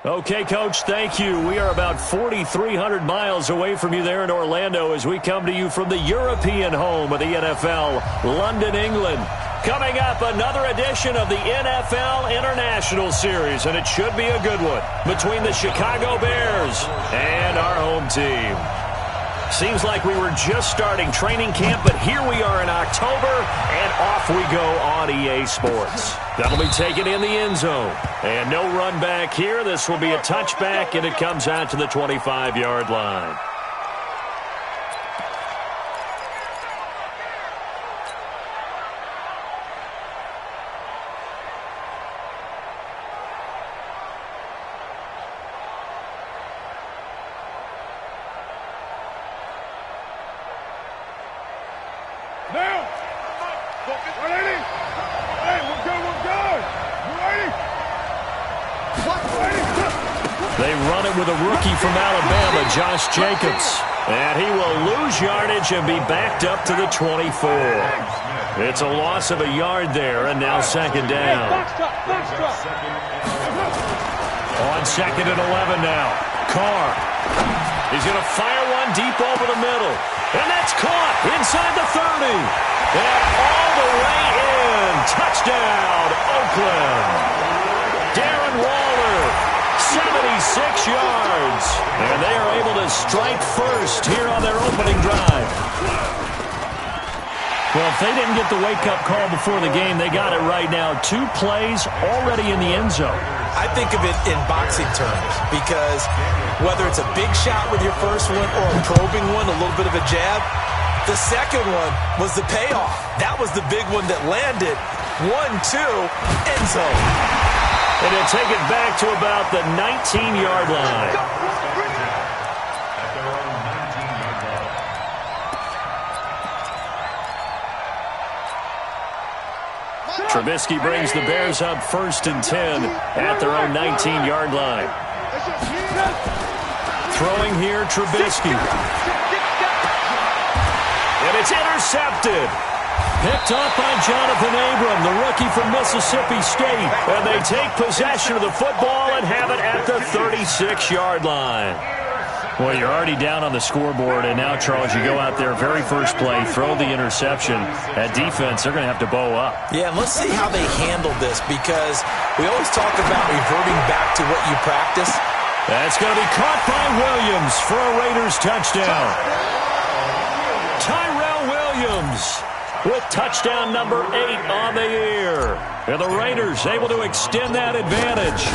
Okay, Coach, thank you. We are about 4,300 miles away from you there in Orlando as we come to you from the European home of the NFL, London, England. Coming up, another edition of the NFL International Series, and it should be a good one between the Chicago Bears and our home team. Seems like we were just starting training camp, but here we are in October, and off we go on EA Sports. That'll be taken in the end zone. And no run back here. This will be a touchback, and it comes out to the 25-yard line. They run it with a rookie from Alabama, Josh Jacobs. And he will lose yardage and be backed up to the 24. It's a loss of a yard there, and now second down. On second and 11 now. Carr. He's going to fire one deep over the middle. And that's caught inside the 30. And all the way in. Touchdown, Oakland. Darren Waller, 76 yards. And they are able to strike first here on their opening drive. Well, if they didn't get the wake-up call before the game, they got it right now. 2 plays already in the end zone. I think of it in boxing terms because whether it's a big shot with your first one or a probing one, a little bit of a jab, the second one was the payoff. That was the big one that landed. 1-2, end zone. And he'll take it back to about the 19-yard line. Trubisky brings the Bears up 1st and 10 at their own 19-yard line. Throwing here, Trubisky. And it's intercepted. Picked up by Jonathan Abram, the rookie from Mississippi State. And they take possession of the football and have it at the 36-yard line. Well, you're already down on the scoreboard, and now, Charles, you go out there, very first play, throw the interception. At defense, they're going to have to bow up. Yeah, and let's see how they handle this, because we always talk about reverting back to what you practice. That's going to be caught by Williams for a Raiders touchdown. Tyrell Williams with touchdown number 8 on the year. And the Raiders able to extend that advantage.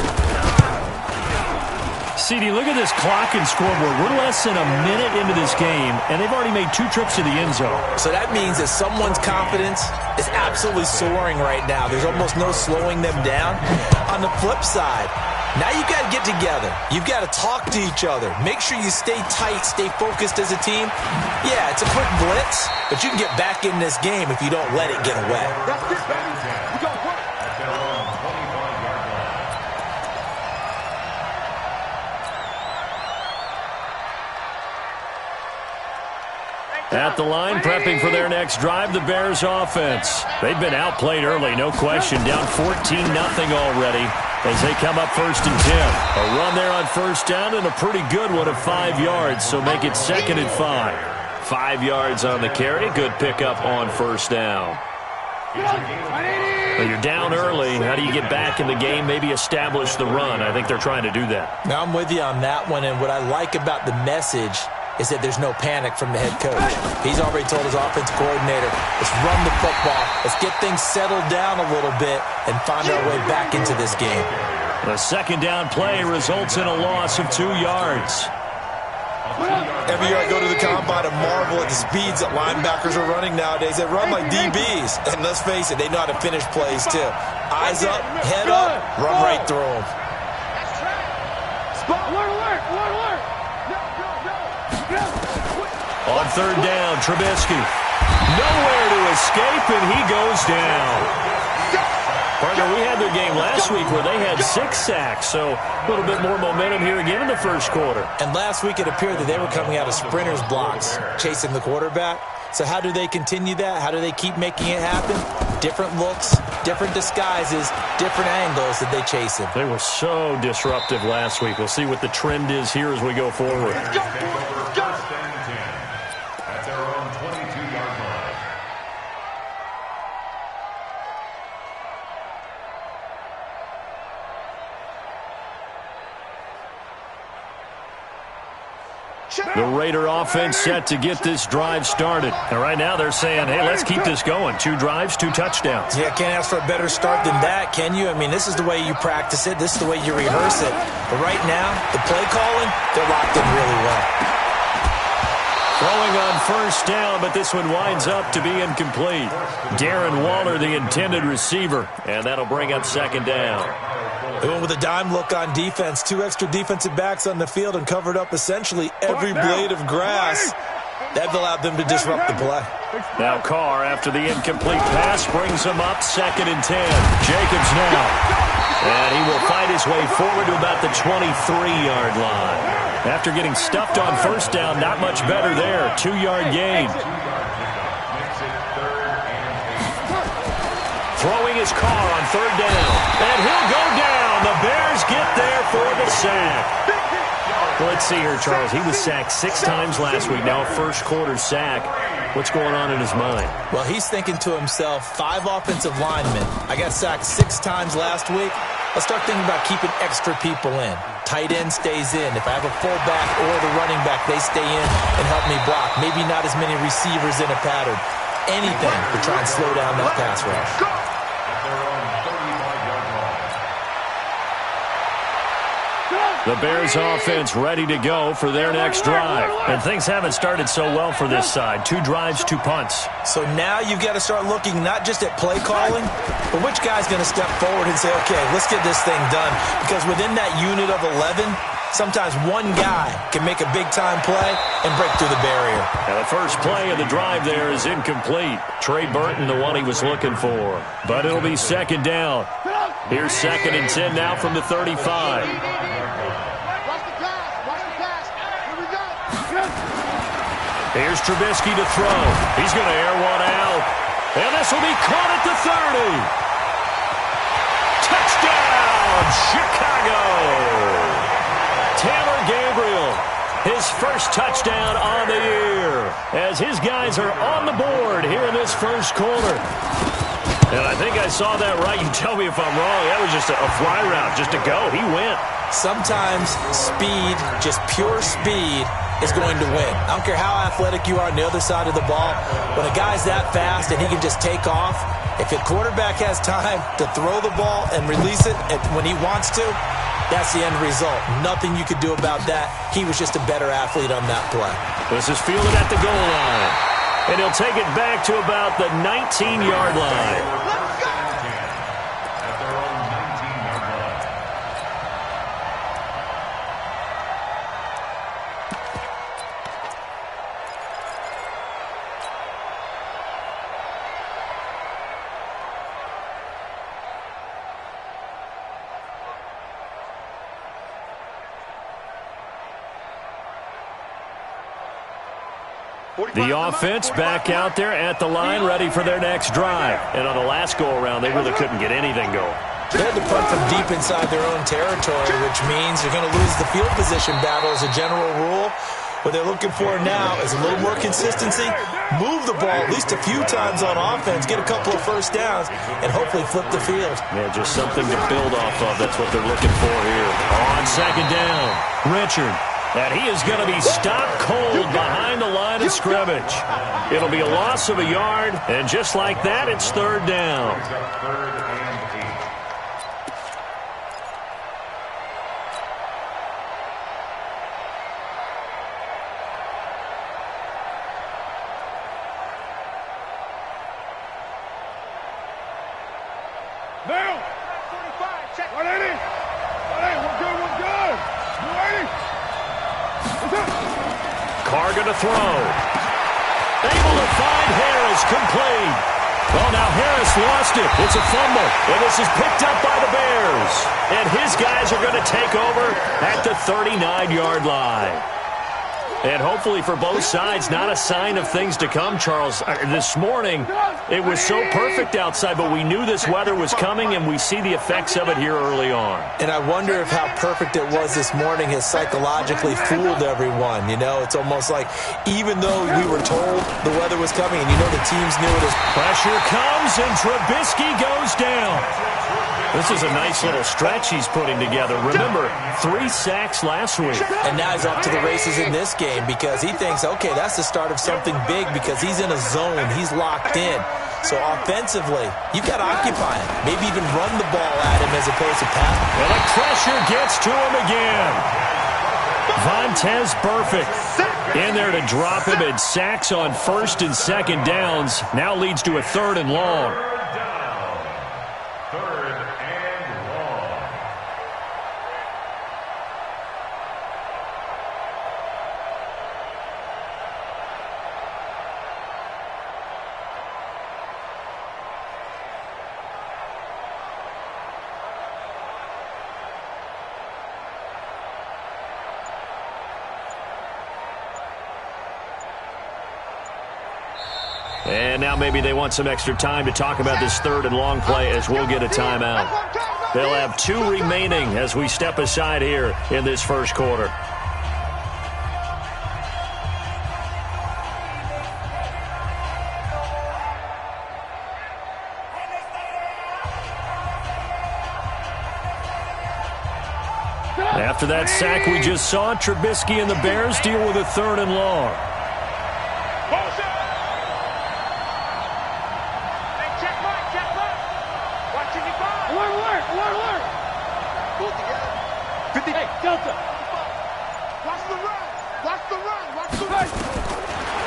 CD, look at this clock and scoreboard. We're less than a minute into this game, and they've already made 2 trips to the end zone. So that means that someone's confidence is absolutely soaring right now. There's almost no slowing them down. On the flip side, now you've got to get together. You've got to talk to each other. Make sure you stay tight, stay focused as a team. Yeah, it's a quick blitz, but you can get back in this game if you don't let it get away. At the line, prepping for their next drive, the Bears offense. They've been outplayed early, no question. Down 14-0 already as they come up 1st and 10. A run there on 1st down and a pretty good one of 5 yards, so make it 2nd and 5. 5 yards on the carry. Good pickup on 1st down. Well, you're down early. How do you get back in the game, maybe establish the run? I think they're trying to do that. Now I'm with you on that one, and what I like about the message is that there's no panic from the head coach. He's already told his offensive coordinator, let's run the football, let's get things settled down a little bit and find our way back into this game. The 2nd down play results in a loss of 2 yards. Every year I go to the combine and marvel at the speeds that linebackers are running nowadays. They run like DBs. And let's face it, they know how to finish plays too. Eyes up, head up, run right through them. On 3rd down, Trubisky. Nowhere to escape, and he goes down. Partner, we had their game last week where they had 6 sacks, so a little bit more momentum here again in the 1st quarter. And last week it appeared that they were coming out of sprinters blocks, chasing the quarterback. So how do they continue that? How do they keep making it happen? Different looks, different disguises, different angles that they chase him. They were so disruptive last week. We'll see what the trend is here as we go forward. Let's go. At their own 22-yard line. The Raider offense set to get this drive started. And right now they're saying, hey, let's keep this going. 2 drives, 2 touchdowns. Yeah, can't ask for a better start than that, can you? I mean, this is the way you practice it. This is the way you rehearse it. But right now, the play calling, they're locked in really well. Throwing on first down, but this one winds up to be incomplete. Darren Waller, the intended receiver, and that'll bring up second down. They went with a dime look on defense. 2 extra defensive backs on the field and covered up essentially every blade of grass. That allowed them to disrupt the play. Now Carr, after the incomplete pass, brings him up 2nd and 10. Jacobs now. And he will fight his way forward to about the 23-yard line. After getting stuffed on first down, not much better there. 2-yard gain. Throwing his Carr on 3rd down. And he'll go down. The Bears get there for the sack. Well, let's see here, Charles. He was sacked 6 times last week. Now a first-quarter sack. What's going on in his mind? Well, he's thinking to himself, 5 offensive linemen. I got sacked 6 times last week. Let's start thinking about keeping extra people in. Tight end stays in. If I have a fullback or the running back, they stay in and help me block. Maybe not as many receivers in a pattern. Anything to try and slow down that pass rush. The Bears offense ready to go for their next drive. And things haven't started so well for this side. 2 drives, 2 punts. So now you've got to start looking not just at play calling, but which guy's going to step forward and say, okay, let's get this thing done. Because within that unit of 11, sometimes one guy can make a big-time play and break through the barrier. Now the first play of the drive there is incomplete. Trey Burton, the one he was looking for. But it'll be 2nd down. Here's 2nd and 10 now from the 35. Here's Trubisky to throw. He's going to air one out. And this will be caught at the 30. Touchdown, Chicago. Taylor Gabriel, his first touchdown on the year. As his guys are on the board here in this first quarter. And I think I saw that right. You tell me if I'm wrong. That was just a fly route, just to go. He went. Sometimes speed, just pure speed, is going to win. I don't care how athletic you are on the other side of the ball. When a guy's that fast and he can just take off, if a quarterback has time to throw the ball and release it when he wants to, that's the end result. Nothing you could do about that. He was just a better athlete on that play. This is fielded at the goal line. And he'll take it back to about the 19-yard line. The offense back out there at the line, ready for their next drive. And on the last go-around, they really couldn't get anything going. They had to punt from deep inside their own territory, which means they're going to lose the field position battle as a general rule. What they're looking for now is a little more consistency, move the ball at least a few times on offense, get a couple of first downs, and hopefully flip the field. Yeah, just something to build off of. That's what they're looking for here. On 2nd down, Richard. And he is going to be stopped cold behind the line of scrimmage. It'll be a loss of a yard, and just like that, it's 3rd down. Now, 45, check. 180. 180, we're good, we're good. 180. Carr going to throw. Able to find Harris, complete. Well, now Harris lost it. It's a fumble, and this is picked up by the Bears. And his guys are going to take over at the 39-yard line. And hopefully for both sides, not a sign of things to come, Charles. This morning, it was so perfect outside, but we knew this weather was coming, and we see the effects of it here early on. And I wonder if how perfect it was this morning has psychologically fooled everyone. You know, it's almost like even though we were told the weather was coming, and you know the teams knew it as pressure comes, and Trubisky goes down. This is a nice little stretch he's putting together. Remember, 3 sacks last week. And now he's off to the races in this game because he thinks, okay, that's the start of something big because he's in a zone. He's locked in. So offensively, you've got to occupy him. Maybe even run the ball at him as opposed to pass. And the pressure gets to him again. Vontez Burfict in there to drop him, and sacks on 1st and 2nd downs. Now leads to a 3rd and long. And now maybe they want some extra time to talk about this 3rd and long play as we'll get a timeout. They'll have 2 remaining as we step aside here in this first quarter. After that sack we just saw, Trubisky and the Bears deal with a 3rd and long.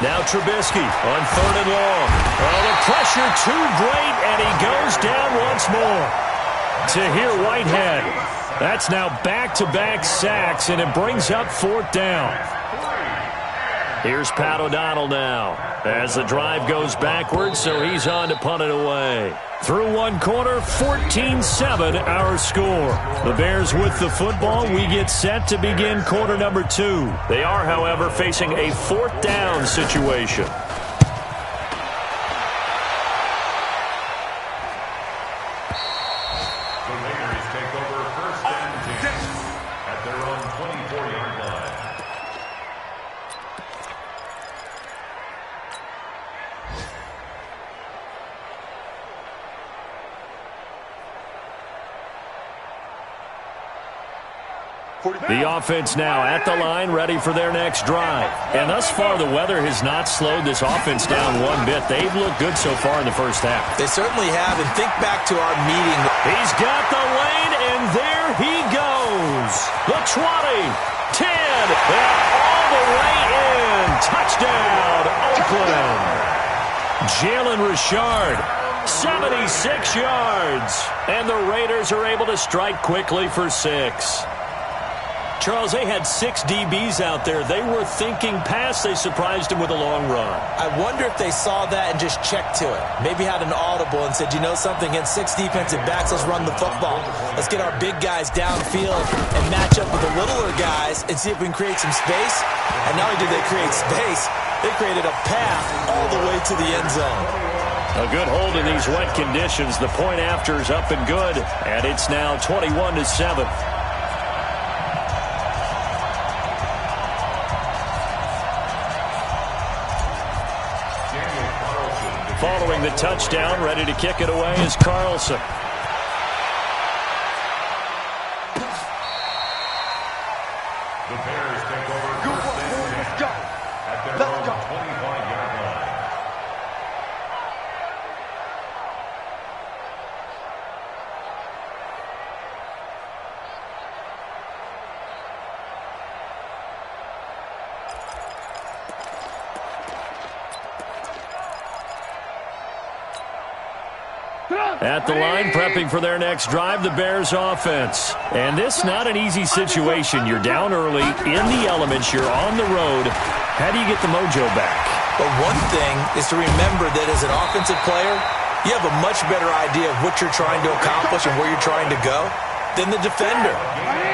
Now Trubisky on 3rd and long. Oh, the pressure too great, and he goes down once more. Tahir Whitehead. That's now back-to-back sacks, and it brings up 4th down. Here's Pat O'Donnell now as the drive goes backwards, so he's on to punt it away. Through 1 quarter, 14-7 our score. The Bears with the football. We get set to begin quarter number 2. They are, however, facing a 4th down situation. The offense now at the line, ready for their next drive. And thus far, the weather has not slowed this offense down one bit. They've looked good so far in the first half. They certainly have, and think back to our meeting. He's got the lane, and there he goes. The 20, 10, and all the way in. Touchdown, Oakland. Jalen Richard, 76 yards. And the Raiders are able to strike quickly for 6. Charles, they had 6 DBs out there. They were thinking pass. They surprised him with a long run. I wonder if they saw that and just checked to it. Maybe had an audible and said, you know something, against 6 defensive backs, let's run the football. Let's get our big guys downfield and match up with the littler guys and see if we can create some space. And not only did they create space, they created a path all the way to the end zone. A good hold in these wet conditions. The point after is up and good, and it's now 21-7. Following the touchdown, ready to kick it away is Carlson. The Bears take over first and 10 at their own 25-yard line. At the line, prepping for their next drive, the Bears offense. And this not an easy situation. You're down early, in the elements, you're on the road. How do you get the mojo back? But one thing is to remember that as an offensive player, you have a much better idea of what you're trying to accomplish and where you're trying to go. than the defender.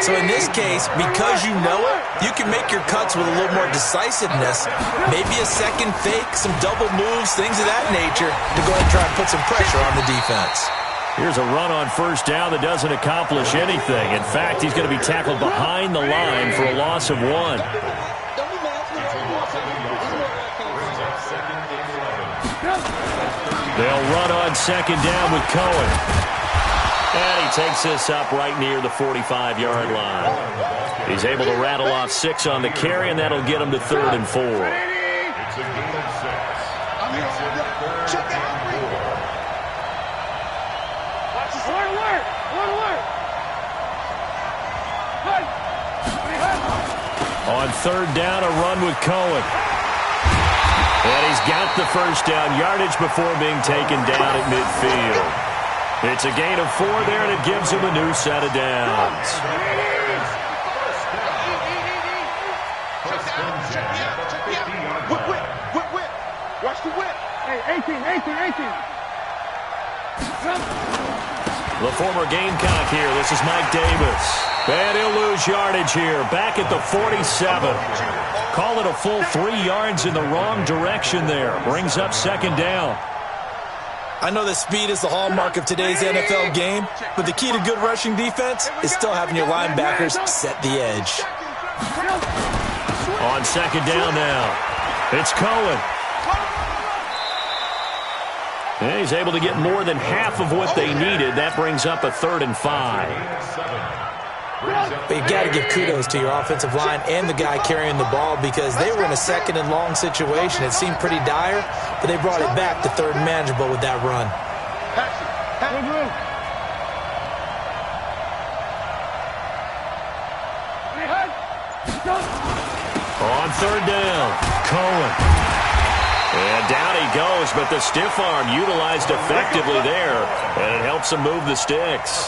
So in this case, because you know it, you can make your cuts with a little more decisiveness, maybe a second fake, some double moves, things of that nature, to go ahead and try and put some pressure on the defense. Here's a run on first down that doesn't accomplish anything. In fact, he's going to be tackled behind the line for a loss of 1. They'll run on second down with Cohen. And he takes this up right near the 45-yard line. He's able to rattle off 6 on the carry, and that'll get him to 3rd and 4. It's a gain of 6. Makes it 3rd and 4. On third down, a run with Cohen. And he's got the first down yardage before being taken down at midfield. It's a gain of 4 there, and it gives him a new set of downs. Watch the whip. Hey, 18. The former Gamecock here. This is Mike Davis. And he'll lose yardage here. Back at the 47. Call it a full 3 yards in the wrong direction there. Brings up second down. I know that speed is the hallmark of today's NFL game, but the key to good rushing defense is still having your linebackers set the edge. On second down now, it's Cohen. And he's able to get more than half of what they needed. That brings up a 3rd and 5. But you've got to give kudos to your offensive line and the guy carrying the ball because they were in a 2nd and long situation. It seemed pretty dire, but they brought it back to 3rd and manageable with that run. On third down, Cohen. And down he goes, but the stiff arm utilized effectively there, and it helps them move the sticks.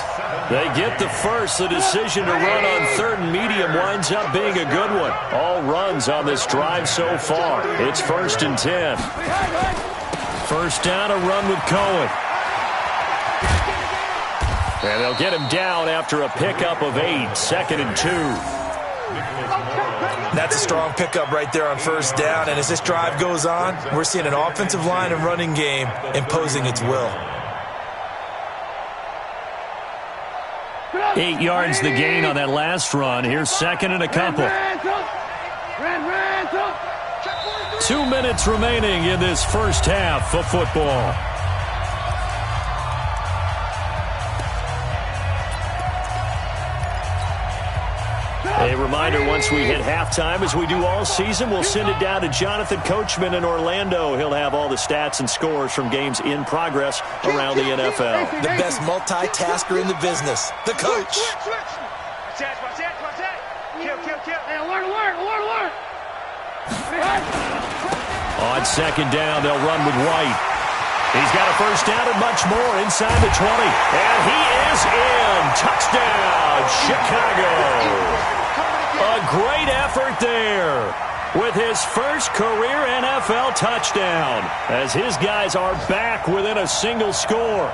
They get the first. The decision to run on 3rd and medium winds up being a good one. All runs on this drive so far. It's 1st and 10. First down, a run with Cohen. And they'll get him down after a pickup of 8, 2nd and 2. That's a strong pickup right there on first down, and as this drive goes on, we're seeing an offensive line and running game imposing its will. 8 yards the gain on that last run. Here's 2nd and a couple. 2 minutes remaining in this first half of football. A reminder, once we hit halftime, as we do all season, we'll send it down to Jonathan Coachman in Orlando. He'll have all the stats and scores from games in progress around the NFL. The best multitasker in the business, the coach. On second down, they'll run with White. He's got a first down and much more inside the 20. And he is in. Touchdown, Chicago. A great effort there with his first career NFL touchdown as his guys are back within a single score.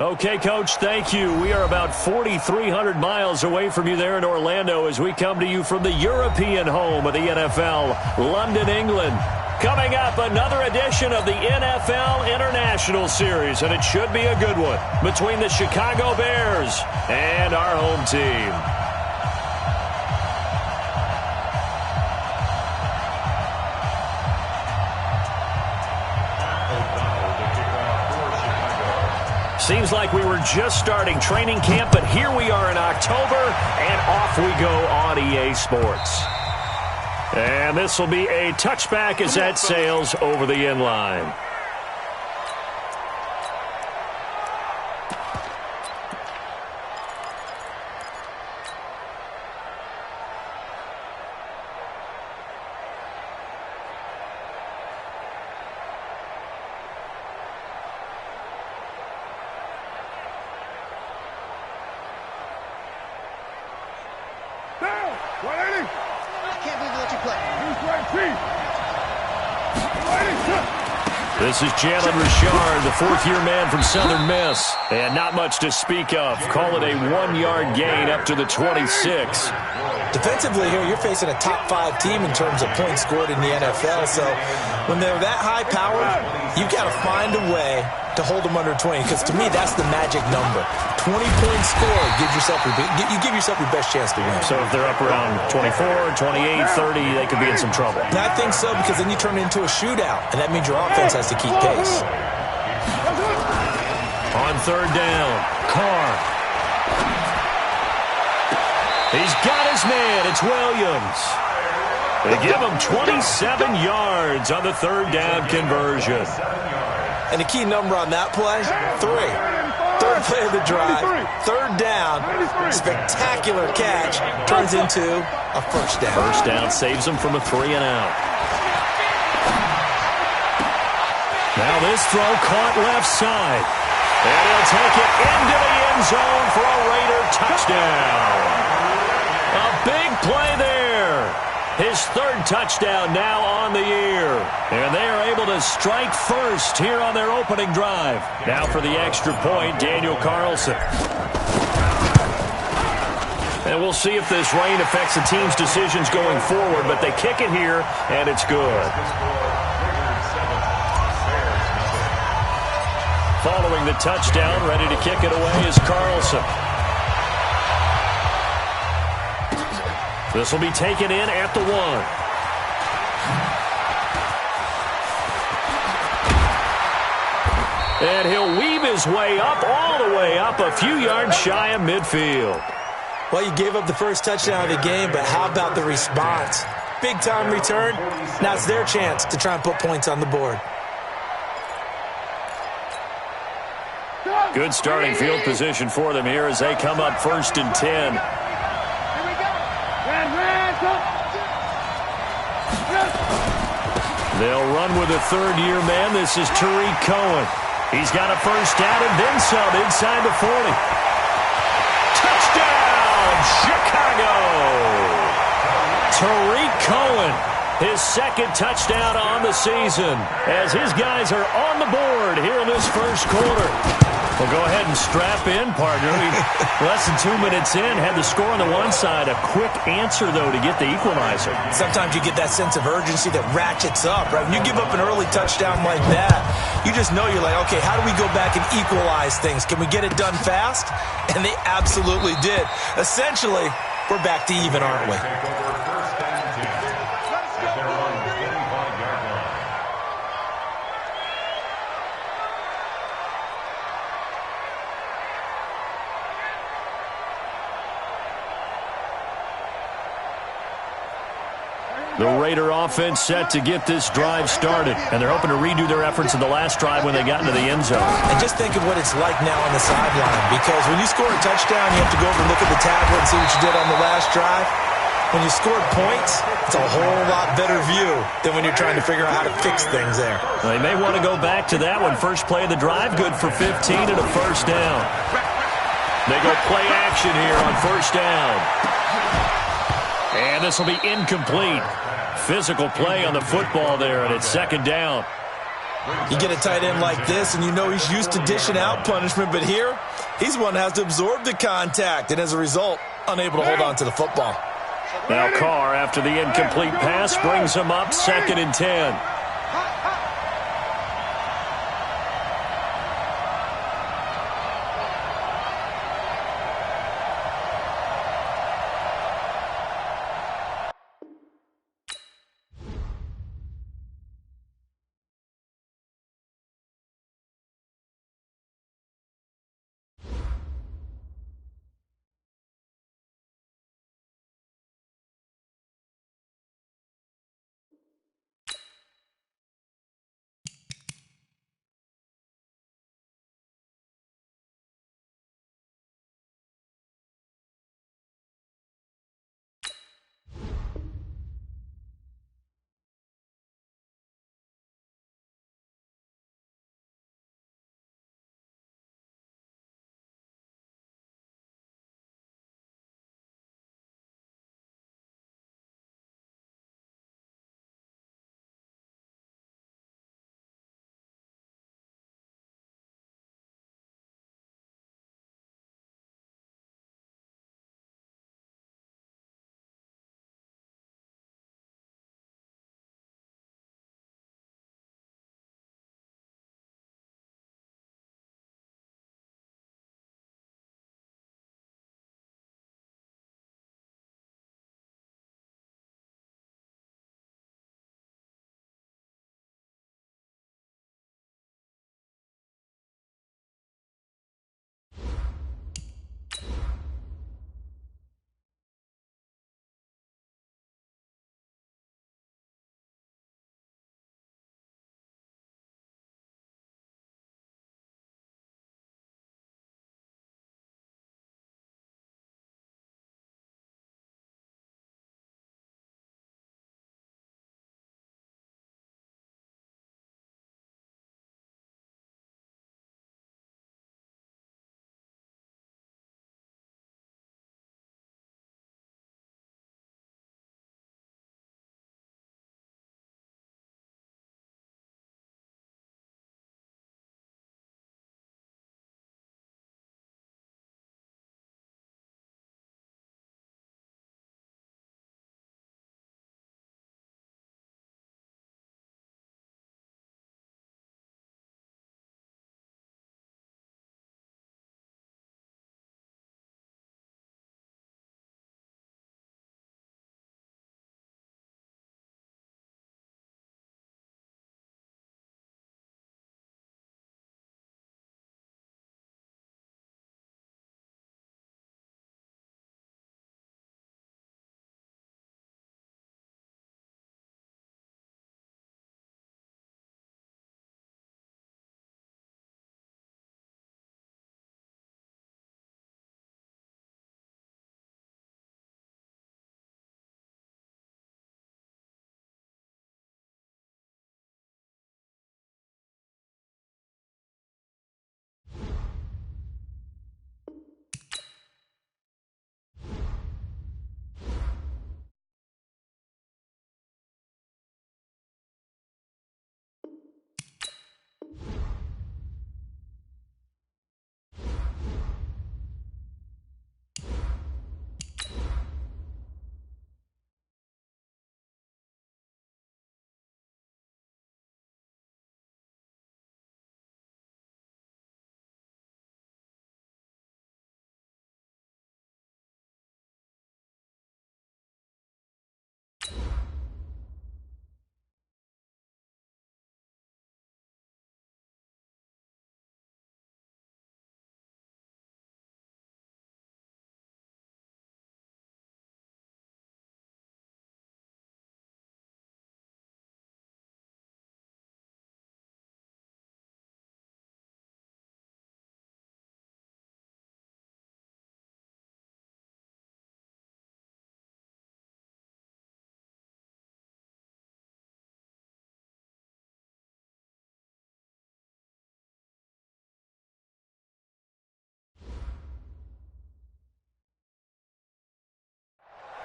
Okay, Coach, thank you. We are about 4,300 miles away from you there in Orlando as we come to you from the European home of the NFL, London, England. Coming up, another edition of the NFL International Series, and it should be a good one, between the Chicago Bears and our home team. Seems like we were just starting training camp, but here we are in October, and off we go on EA Sports. And this will be a touchback as that sails over the end line. This is Jalen Richard, the fourth-year man from Southern Miss. And not much to speak of. Call it a 1-yard gain up to the 26. Defensively here, you're facing a top-5 team in terms of points scored in the NFL. So when they're that high-powered, you've got to find a way to hold them under 20. Because to me, that's the magic number. 20-point score, you give yourself your best chance to win. So if they're up around 24, 28, 30, they could be in some trouble. And I think so, because then you turn it into a shootout, and that means your offense has to keep pace. On third down, Carr. He's got his man. It's Williams. They give him 27 yards on the third down conversion. And the key number on that play, 3. Third play of the drive, third down, spectacular catch, turns into a first down. First down saves them from a 3-and-out. Now this throw caught left side. And he'll take it into the end zone for a Raider touchdown. A big play there. His third touchdown now on the year. And they are able to strike first here on their opening drive. Now for the extra point, Daniel Carlson. And we'll see if this rain affects the team's decisions going forward, but they kick it here, and it's good. Following the touchdown, ready to kick it away is Carlson. This will be taken in at the 1. And he'll weave his way up, all the way up, a few yards shy of midfield. Well, you gave up the first touchdown of the game, but how about the response? Big-time return. Now it's their chance to try and put points on the board. Good starting field position for them here as they come up 1st and 10. They'll run with a third-year man. This is Tariq Cohen. He's got a first down and then some inside the 40. Touchdown, Chicago! Tariq Cohen, his second touchdown on the season, as his guys are on the board here in this first quarter. Well, go ahead and strap in, partner. Less than 2 minutes in, had the score on the one side. A quick answer, though, to get the equalizer. Sometimes you get that sense of urgency that ratchets up, right? When you give up an early touchdown like that, you just know you're like, okay, how do we go back and equalize things? Can we get it done fast? And they absolutely did. Essentially, we're back to even, aren't we? The Raider offense set to get this drive started, and they're hoping to redo their efforts in the last drive when they got into the end zone. And just think of what it's like now on the sideline, because when you score a touchdown, you have to go over and look at the tablet and see what you did on the last drive. When you scored points, it's a whole lot better view than when you're trying to figure out how to fix things there. Well, they may want to go back to that one. First play of the drive, good for 15 and a first down. They go play action here on first down. And this will be incomplete. Physical play on the football there, and it's second down. You get a tight end like this, and you know he's used to dishing out punishment, but here, he's one that has to absorb the contact, and as a result, unable to hold on to the football. Now Carr, after the incomplete pass, brings him up 2nd and 10.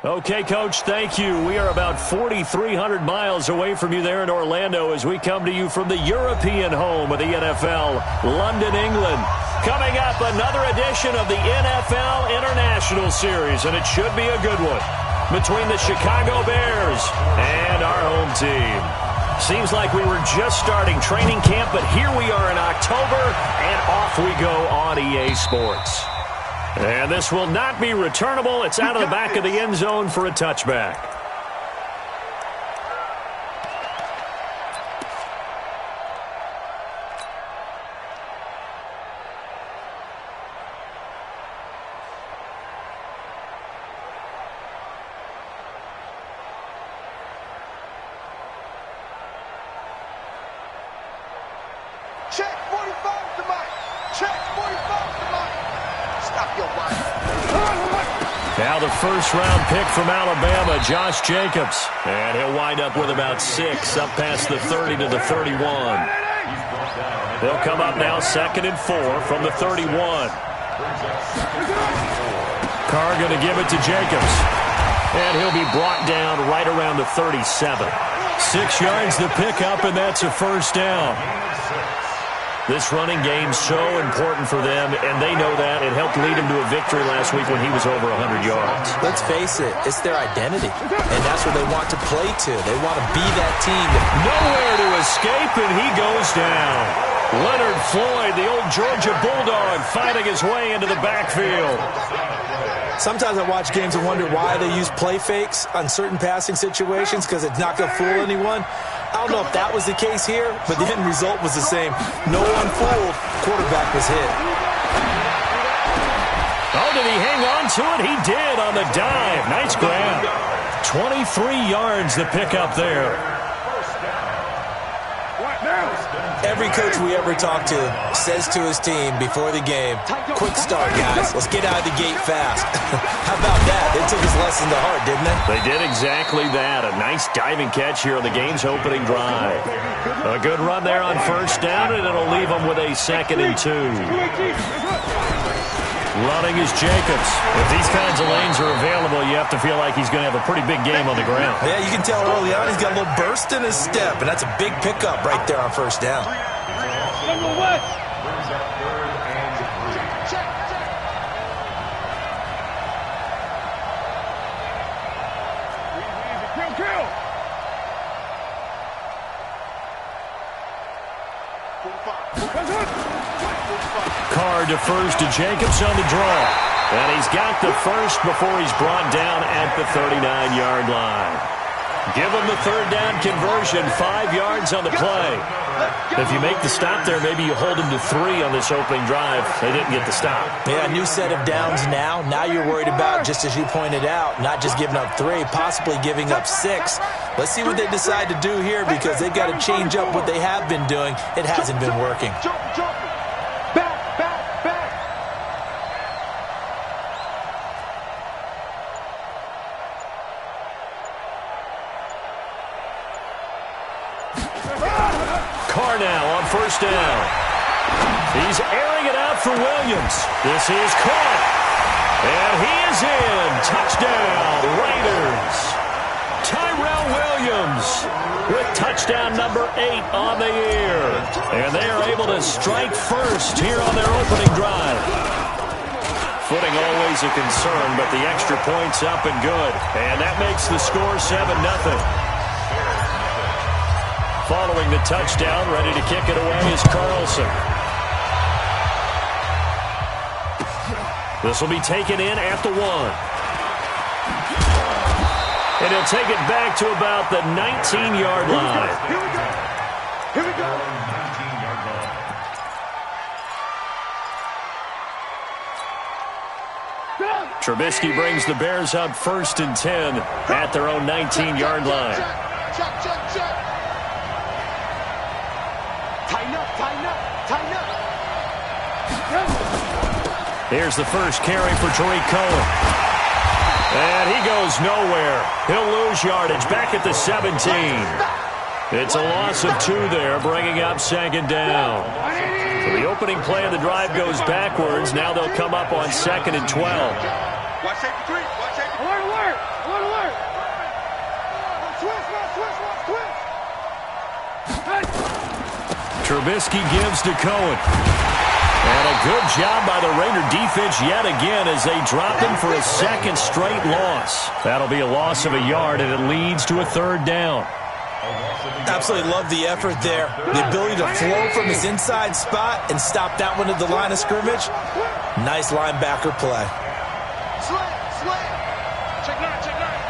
Okay, Coach, thank you. We are about 4,300 miles away from you there in Orlando as we come to you from the European home of the NFL, London, England. Coming up, another edition of the NFL International Series, and it should be a good one, between the Chicago Bears and our home team. Seems like we were just starting training camp, but here we are in October, and off we go on EA Sports. And this will not be returnable. It's out of the back of the end zone for a touchback. Check 45 to Mike. Check 45 to Mike. Stop your body. Now the first-round pick from Alabama, Josh Jacobs. And he'll wind up with about 6, up past the 30 to the 31. They'll come up now 2nd and 4 from the 31. Carr going to give it to Jacobs. And he'll be brought down right around the 37. 6 yards to pick up, and that's a first down. This running game's so important for them, and they know that. It helped lead them to a victory last week when he was over 100 yards. Let's face it, it's their identity, and that's what they want to play to. They want to be that team. Nowhere to escape, and he goes down. Leonard Floyd, the old Georgia Bulldog, fighting his way into the backfield. Sometimes I watch games and wonder why they use play fakes on certain passing situations, because it's not going to fool anyone. I don't know if that was the case here, but the end result was the same. No one fooled. Quarterback was hit. Oh, did he hang on to it? He did on the dive. Nice grab. 23 yards to pick up there. Every coach we ever talk to says to his team before the game, quick start, guys. Let's get out of the gate fast. How about that? They took his lesson to heart, didn't they? They did exactly that. A nice diving catch here on the game's opening drive. A good run there on first down, and it'll leave them with a 2nd and 2. Running is Jacobs. If these kinds of lanes are available, you have to feel like he's going to have a pretty big game on the ground. Yeah, you can tell early on he's got a little burst in his step, and that's a big pickup right there on first down. Carr defers to Jacobs on the draw. And he's got the first before he's brought down at the 39-yard line. Give him the 3rd down conversion, 5 yards on the play. If you make the stop there, maybe you hold him to 3 on this opening drive. They didn't get the stop. Yeah, new set of downs now. Now you're worried about, just as you pointed out, not just giving up 3, possibly giving up 6. Let's see what they decide to do here, because they've got to change up what they have been doing. It hasn't been working. Carr now on first down. He's airing it out for Williams. This is caught. And he is in. Touchdown, Raiders. Tyrell Williams with touchdown number 8 on the year. And they are able to strike first here on their opening drive. Footing always a concern, but the extra point's up and good. And that makes the score 7-0. Following the touchdown, ready to kick it away is Carlson. This will be taken in at the 1. And he'll take it back to about the 19-yard line. Here we go. Trubisky brings the Bears up 1st and 10 at their own 19-yard line. Check. Tighten up. Here's the first carry for Tariq Cohen. And he goes nowhere. He'll lose yardage back at the 17. It's a loss of 2 there, bringing up 2nd down. So the opening play of the drive goes backwards. Now they'll come up on 2nd and 12. Watch safety 3. Alert. Trubisky gives to Cohen. And a good job by the Raider defense yet again as they drop him for a second straight loss. That'll be a loss of a yard, and it leads to a third down. Absolutely love the effort there. The ability to flow from his inside spot and stop that one at the line of scrimmage. Nice linebacker play. Slam. Check nine, check nine.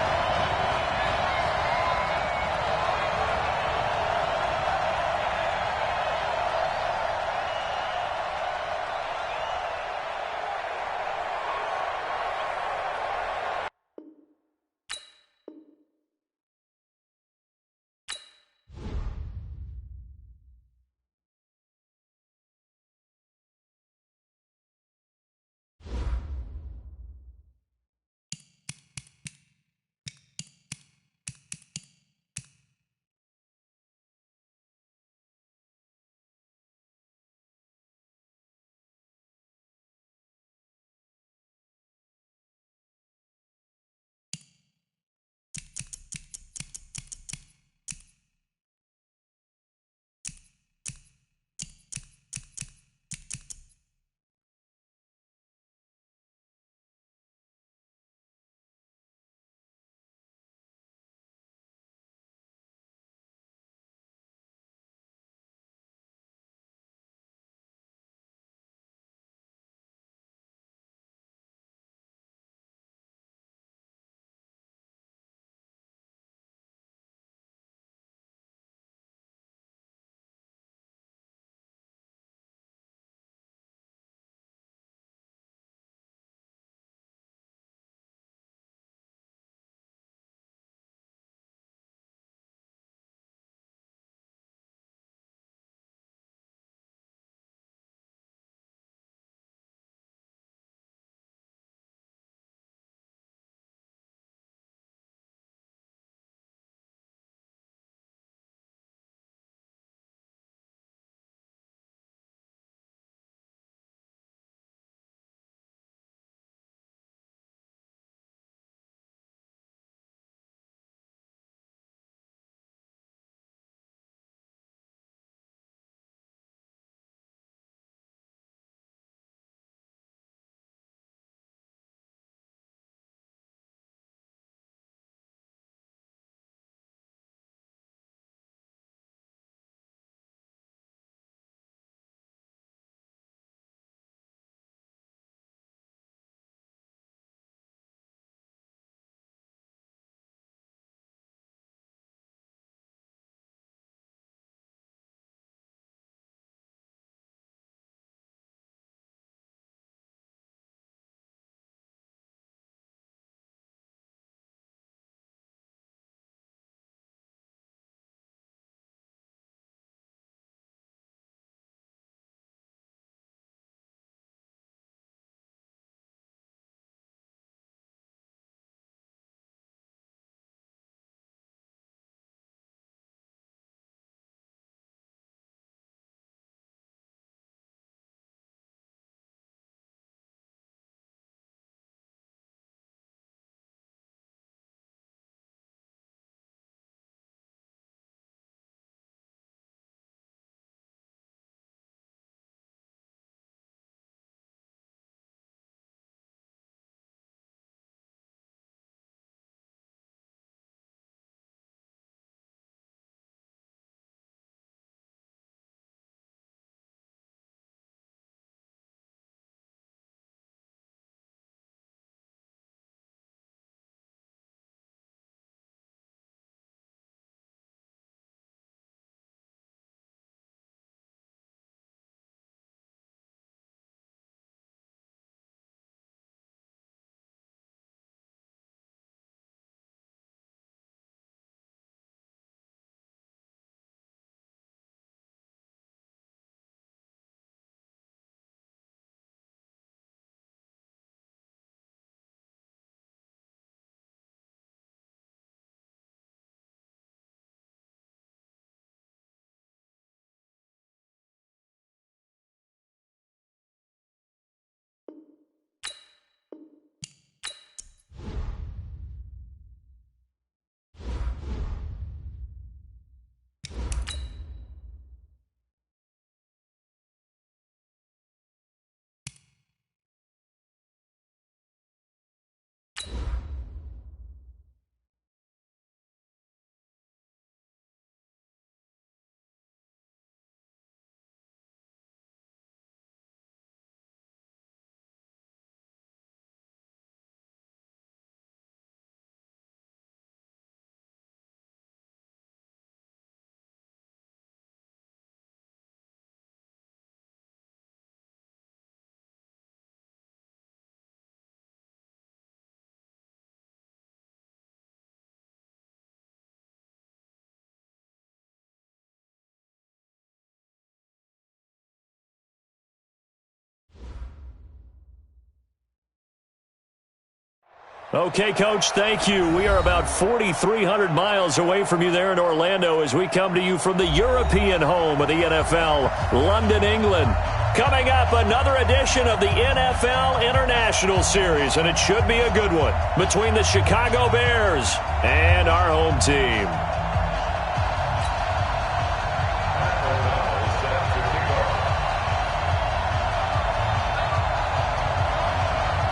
Okay, Coach, thank you. We are about 4,300 miles away from you there in Orlando as we come to you from the European home of the NFL, London, England. Coming up, another edition of the NFL International Series, and it should be a good one between the Chicago Bears and our home team.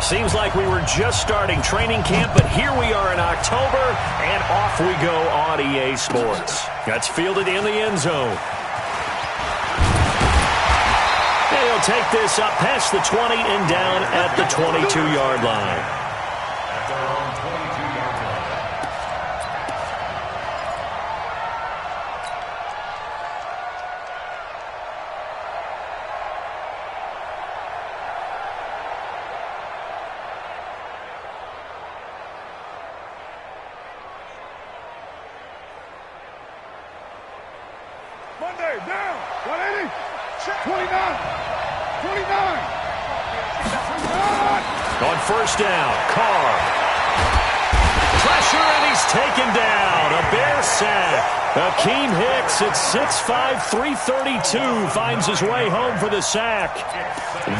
Seems like we were just starting training camp, but here we are in October, and off we go on EA Sports. That's fielded in the end zone. And he'll take this up past the 20 and down at the 22-yard line. At their own 22-yard line. Monday, down, 180, 29, 29. On first down, Carr. Pressure, and he's taken down. A Bear sack. Akeem Hicks at 6'5", 332 finds his way home for the sack.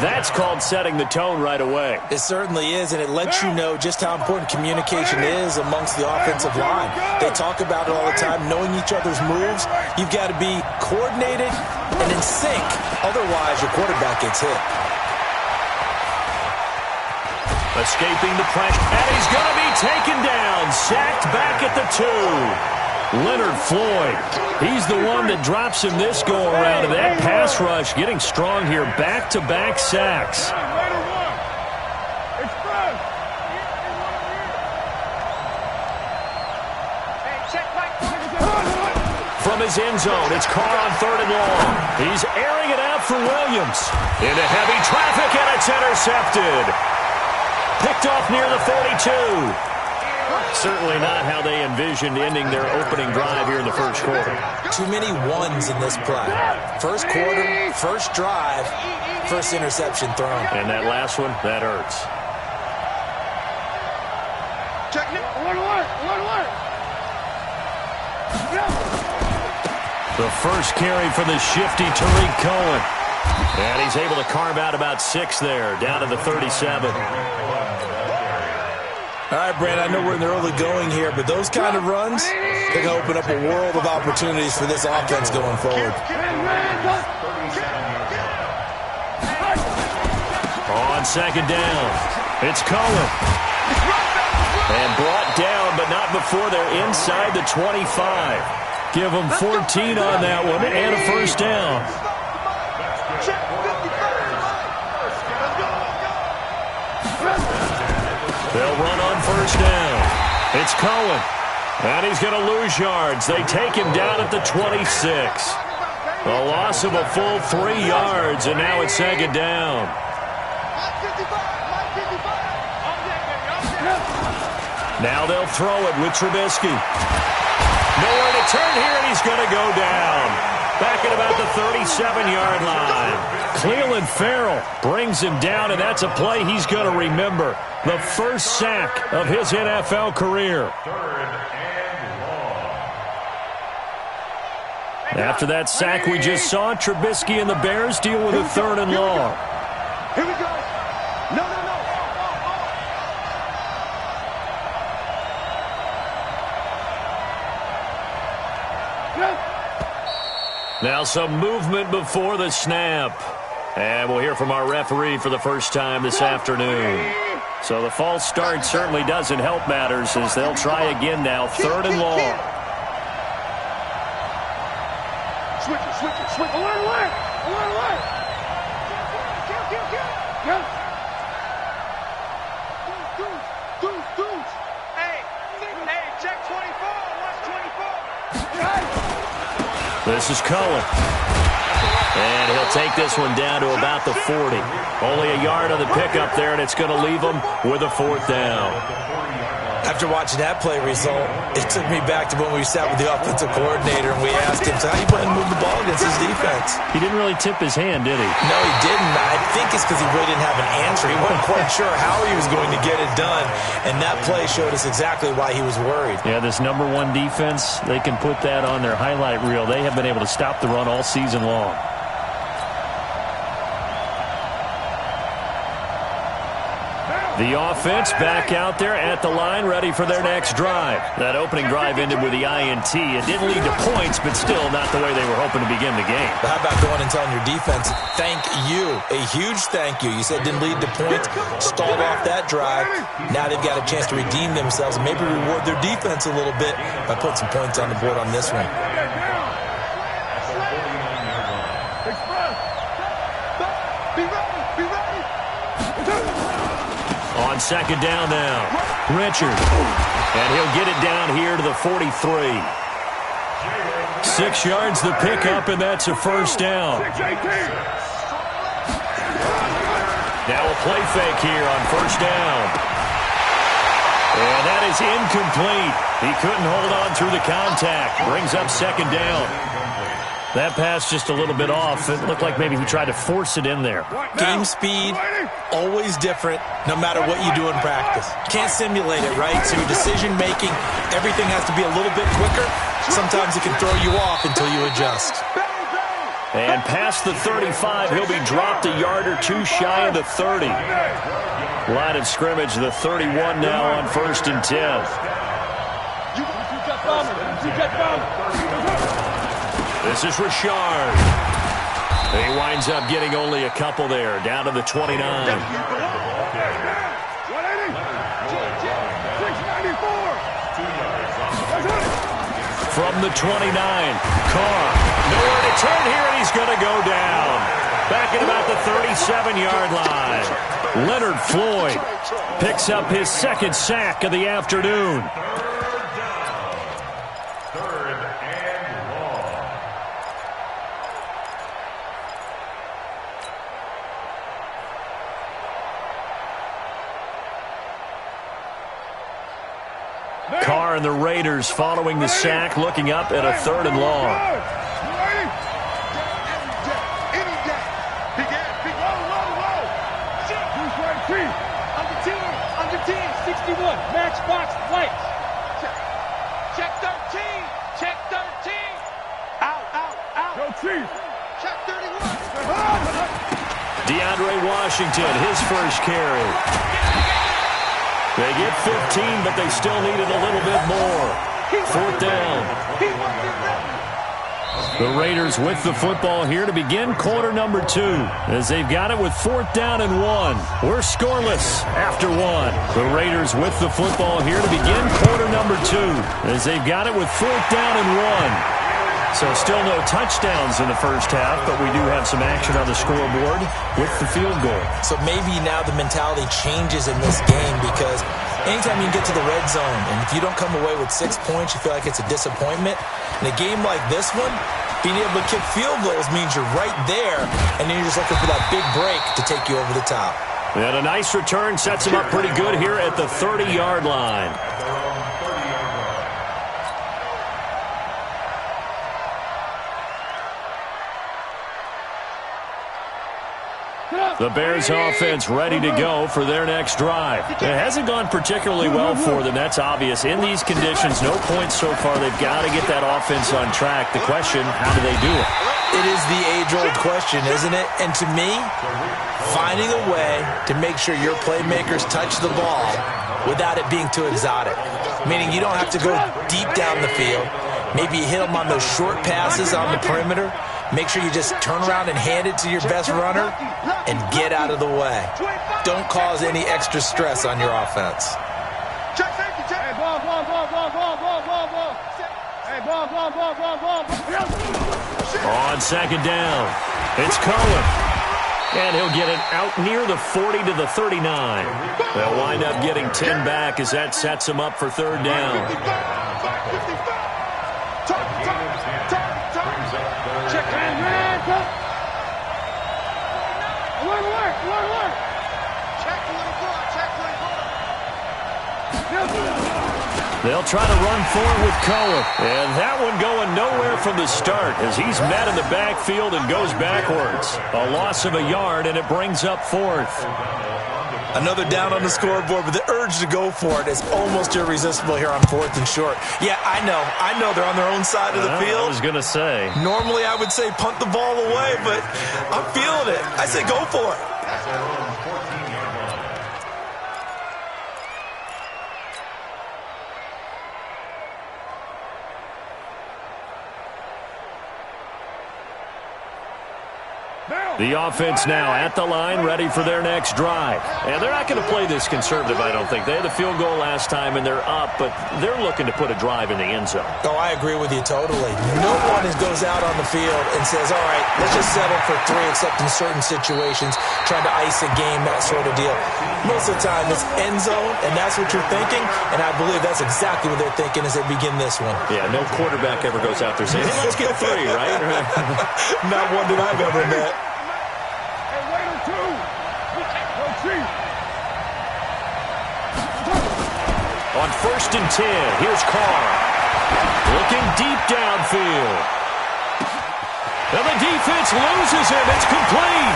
That's called setting the tone right away. It certainly is, and it lets you know just how important communication is amongst the offensive line. They talk about it all the time, knowing each other's moves. You've got to be coordinated and in sync. Otherwise, your quarterback gets hit. Escaping the pressure, and he's going to be taken down. Sacked back at the 2. Leonard Floyd, he's the one that drops him this go-around. And that pass rush getting strong here. Back-to-back sacks. From his end zone, it's Carr on 3rd and long. He's airing it out for Williams. Into heavy traffic, and it's intercepted. Picked off near the 42. Certainly not how they envisioned ending their opening drive here in the first quarter. Too many ones in this play. First quarter, first drive, first interception thrown. And that last one, that hurts. The first carry for the shifty Tariq Cohen. And he's able to carve out about 6 there, down to the 37. All right, Brad, I know we're in the early going here, but those kind of runs, they're going to open up a world of opportunities for this offense going forward. On second down, it's Cohen. And brought down, but not before they're inside the 25. Give them 14 on that one, and a first down. They'll run on first down. It's Cohen. And he's going to lose yards. They take him down at the 26. A loss of a full 3 yards, and now it's second down. Now they'll throw it with Trubisky. Nowhere to turn here, and he's going to go down. Back at about the 37-yard line. Cleveland Farrell brings him down, and that's a play he's going to remember. The first sack of his NFL career. After that sack we just saw, Trubisky and the Bears deal with a 3rd and long. Here we go. No. Now some movement before the snap. And we'll hear from our referee for the first time this afternoon. So the false start certainly doesn't help matters as they'll try again now. 3rd and long. Switch. Alert. Dudes. Hey, check 24. Watch 24. This is Cohen. And he'll take this one down to about the 40. Only a yard on the pickup there, and it's going to leave him with a 4th down. After watching that play result, it took me back to when we sat with the offensive coordinator and we asked him, so how do you plan to move the ball against his defense? He didn't really tip his hand, did he? No, he didn't. I think it's because he really didn't have an answer. He wasn't quite sure how he was going to get it done, and that play showed us exactly why he was worried. Yeah, this number one defense, they can put that on their highlight reel. They have been able to stop the run all season long. The offense back out there at the line, ready for their next drive. That opening drive ended with the INT. It didn't lead to points, but still not the way they were hoping to begin the game. But how about going and telling your defense, thank you, a huge thank you. You said didn't lead to points, stalled off that drive. Now they've got a chance to redeem themselves and maybe reward their defense a little bit by putting some points on the board on this one. On second down now, Richard. And he'll get it down here to the 43. 6 yards the pickup, and that's a first down. Now a play fake here on first down. And that is incomplete. He couldn't hold on through the contact. Brings up second down. That pass just a little bit off. It looked like maybe he tried to force it in there. Game speed, always different, no matter what you do in practice. Can't simulate it, right? So your decision-making, everything has to be a little bit quicker. Sometimes it can throw you off until you adjust. And past the 35, he'll be dropped a yard or two shy of the 30. Line of scrimmage, the 31 now on first and 10. This is Richard. He winds up getting only a couple there, down to the 29. From the 29, Carr. Nowhere to turn here, and he's going to go down. Back at about the 37-yard line. Leonard Floyd picks up his second sack of the afternoon. Carr and the Raiders following the sack, looking up at a third and long. Under 10, 61, match box, lights. Check 13, check 13. Out. Go Chief. Check 31. DeAndre Washington, his first carry. They get 15, but they still needed a little bit more. Fourth down. The Raiders with the football here to begin quarter number 2, as they've got it with fourth down and 1. We're scoreless after 1. The Raiders with the football here to begin quarter number 2, as they've got it with fourth down and 1. So still no touchdowns in the first half, but we do have some action on the scoreboard with the field goal. So maybe now the mentality changes in this game, because anytime you can get to the red zone, and if you don't come away with 6 points, you feel like it's a disappointment. In a game like this one, being able to kick field goals means you're right there, and then you're just looking for that big break to take you over the top. And a nice return sets him up pretty good here at the 30-yard line. The Bears offense ready to go for their next drive. It hasn't gone particularly well for them, that's obvious. In these conditions, no points so far. They've got to get that offense on track. The question, how do they do it? It is the age-old question, isn't it? And to me, finding a way to make sure your playmakers touch the ball without it being too exotic. Meaning you don't have to go deep down the field. Maybe you hit them on those short passes on the perimeter. Make sure you just turn around and hand it to your best runner and get out of the way. Don't cause any extra stress on your offense. On second down, it's Cohen. And he'll get it out near the 40 to the 39. They'll wind up getting 10 back as that sets them up for third down. Check hand, Alert. Check 24, check 24. They'll try to run forward with Cohen. And that one going nowhere from the start as he's met in the backfield and goes backwards. A loss of a yard, and it brings up fourth. Another down on the scoreboard, but the urge to go for it is almost irresistible here on 4th and short. Yeah, I know they're on their own side of the field. I was going to say. Normally I would say punt the ball away, but I'm feeling it. I say go for it. That's their own 14-yard line. The offense now at the line, ready for their next drive. And they're not going to play this conservative, I don't think. They had the field goal last time, and they're up, but they're looking to put a drive in the end zone. Oh, I agree with you totally. No one goes out on the field and says, all right, let's just settle for 3, except in certain situations, trying to ice a game, that sort of deal. Most of the time, it's end zone, and that's what you're thinking, and I believe that's exactly what they're thinking as they begin this one. Yeah, no quarterback ever goes out there saying, hey, let's get 3, right? Not one that I've ever met. On 1st and 10, here's Carr. Looking deep downfield. And the defense loses him. It's complete.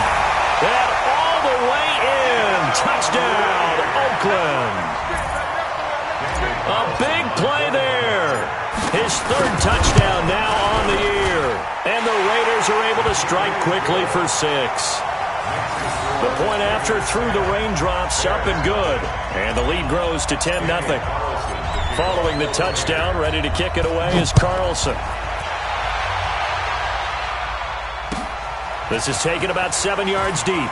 And all the way in. Touchdown, Oakland. A big play there. His 3rd touchdown now on the year. And the Raiders are able to strike quickly for 6. The point after through the raindrops, up and good. And the lead grows to 10-0. Following the touchdown, ready to kick it away is Carlson. This is taken about 7 yards deep.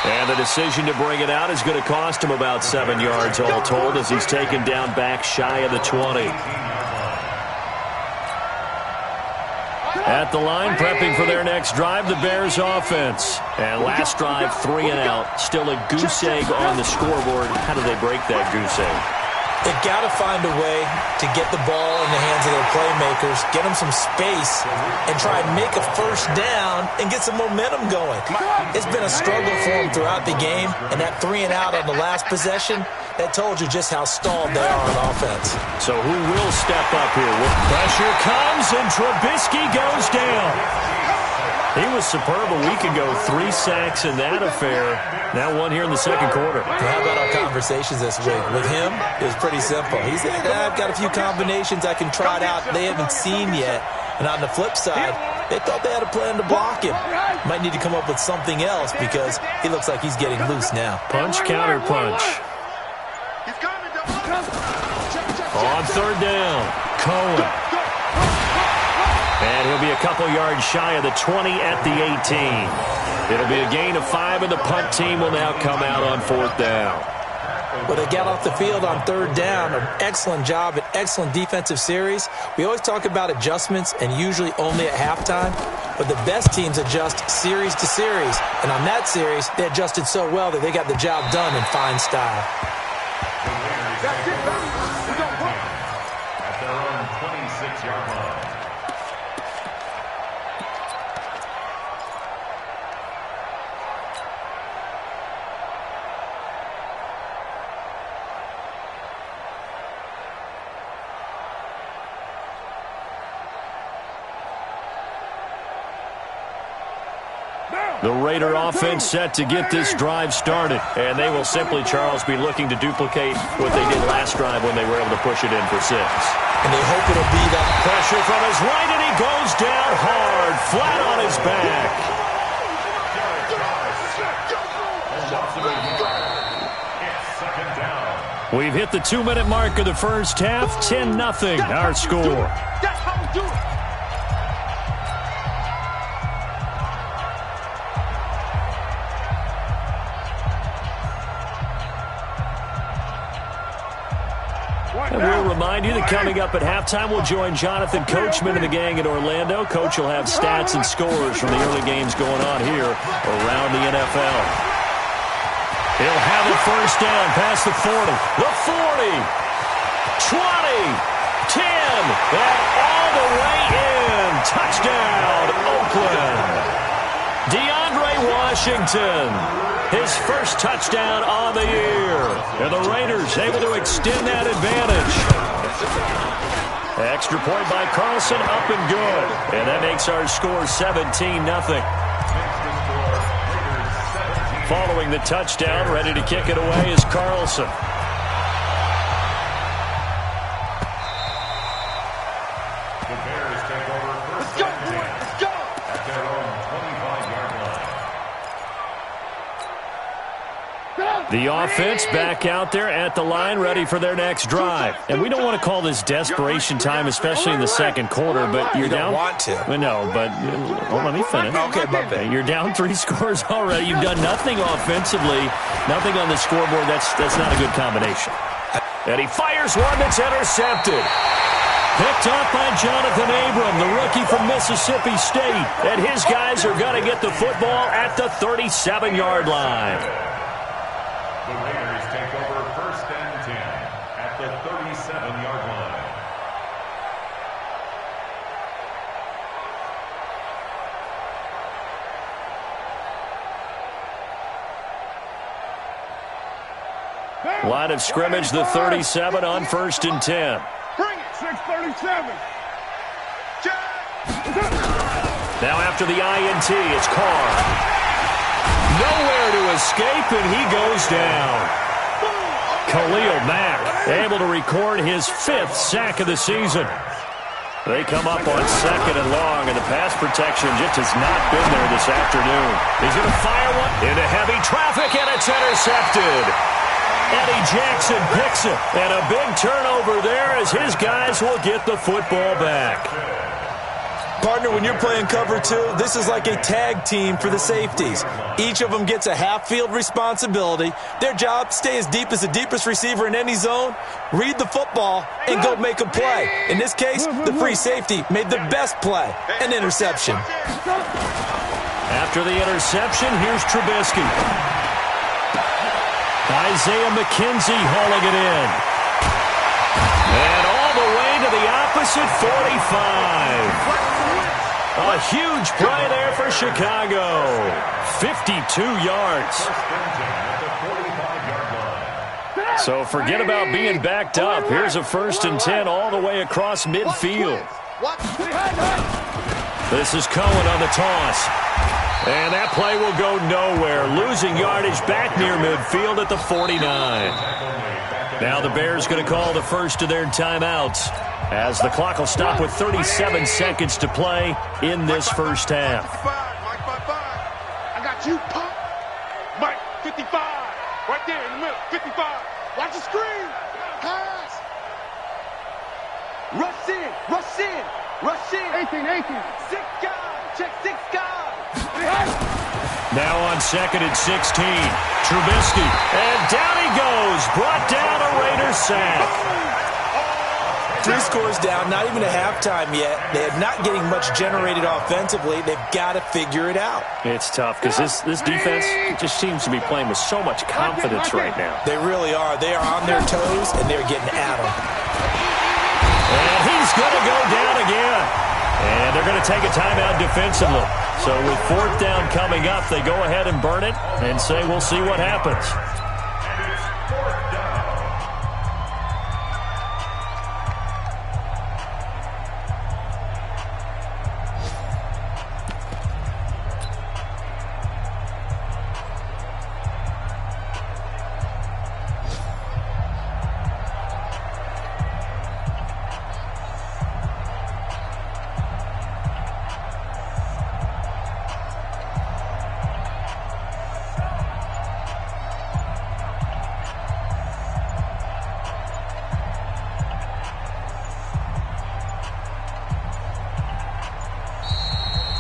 And the decision to bring it out is going to cost him about 7 yards all told as he's taken down back shy of the 20. At the line, prepping for their next drive, the Bears offense. And last drive, 3 and out. Still a goose egg on the scoreboard. How do they break that goose egg? They've got to find a way to get the ball in the hands of their playmakers, get them some space, and try and make a first down and get some momentum going. It's been a struggle for them throughout the game, and that 3 and out on the last possession, that told you just how stalled they are on offense. So who will step up here? Pressure comes, and Trubisky goes down. He was superb a week ago. 3 sacks in that affair. Now 1 here in the second quarter. How about our conversations this week? With him, it was pretty simple. He said, I've got a few combinations I can try it out they haven't seen yet. And on the flip side, they thought they had a plan to block him. Might need to come up with something else because he looks like he's getting loose now. Punch, counter punch. On 3rd down, Cohen. And he'll be a couple yards shy of the 20 at the 18. It'll be a gain of 5, and the punt team will now come out on 4th down. Well, they got off the field on 3rd down. An excellent job, an excellent defensive series. We always talk about adjustments, and usually only at halftime. But the best teams adjust series to series. And on that series, they adjusted so well that they got the job done in fine style. At their own 26-yard line. The Raider offense set to get this drive started. And they will simply, Charles, be looking to duplicate what they did last drive when they were able to push it in for 6. And they hope it'll be that Pressure from his right, and he goes down hard, flat on his back. It's 2nd down. We've hit the 2-minute mark of the first half. 10-0, our score. That's how we do it. And we'll remind you that coming up at halftime, we'll join Jonathan Coachman and the gang in Orlando. Coach will have stats and scores from the early games going on here around the NFL. He'll have a first down past the 40, the 40, 20, 10, and all the way in. Touchdown, Oakland. DeAndre Washington. His first touchdown on the year. And the Raiders able to extend that advantage. Extra point by Carlson, up and good. And that makes our score 17-0. Following the touchdown, ready to kick it away is Carlson. The Bears take over first. Let's go, boys. Let's go. At their own 25-yard line. The offense back out there at the line, ready for their next drive. And we don't want to call this desperation time, especially in the second quarter, but you're down. You don't want to. Well, no, but let me finish. Okay, my bad. You're down 3 scores already. You've done nothing offensively, nothing on the scoreboard. That's not a good combination. And he fires one that's intercepted. Picked off by Jonathan Abram, the rookie from Mississippi State. And his guys are going to get the football at the 37-yard line. The Raiders take over first and 10 at the 37-yard line. Line of scrimmage, the 37 on first and 10. Bring it. 637. Now after the INT, it's Carr. Nowhere to escape, and he goes down. Khalil Mack able to record his 5th sack of the season. They come up on second and long, and the pass protection just has not been there this afternoon. He's going to fire one into heavy traffic, and it's intercepted. Eddie Jackson picks it, and a big turnover there as his guys will get the football back. Partner, when you're playing cover 2, this is like a tag team for the safeties. Each of them gets a half-field responsibility. Their job, stay as deep as the deepest receiver in any zone, read the football, and go make a play. In this case, the free safety made the best play, an interception. After the interception, here's Trubisky. Isaiah McKenzie hauling it in. And all the way to the opposite 45. A huge play there for Chicago. 52 yards. So forget about being backed up. Here's a first and 10 all the way across midfield. This is Cohen on the toss. And that play will go nowhere. Losing yardage back near midfield at the 49. Now the Bears going to call the first of their timeouts, as the clock will stop with 37 seconds to play in this first half. I got you, punk. Mike, 55. Right there in the middle. 55. Watch the screen. Pass. Rush in. Rush in. Rush in. 18. 6 guys. Check 6 guys. Now on second and 16. Trubisky. And down he goes. Brought down a Raiders sack. 3 scores down, not even at halftime yet. They're not getting much generated offensively. They've got to figure it out. It's tough because this defense just seems to be playing with so much confidence right now. They really are. They are on their toes, and they're getting at them. And he's going to go down again. And they're going to take a timeout defensively. So with 4th down coming up, they go ahead and burn it and say we'll see what happens.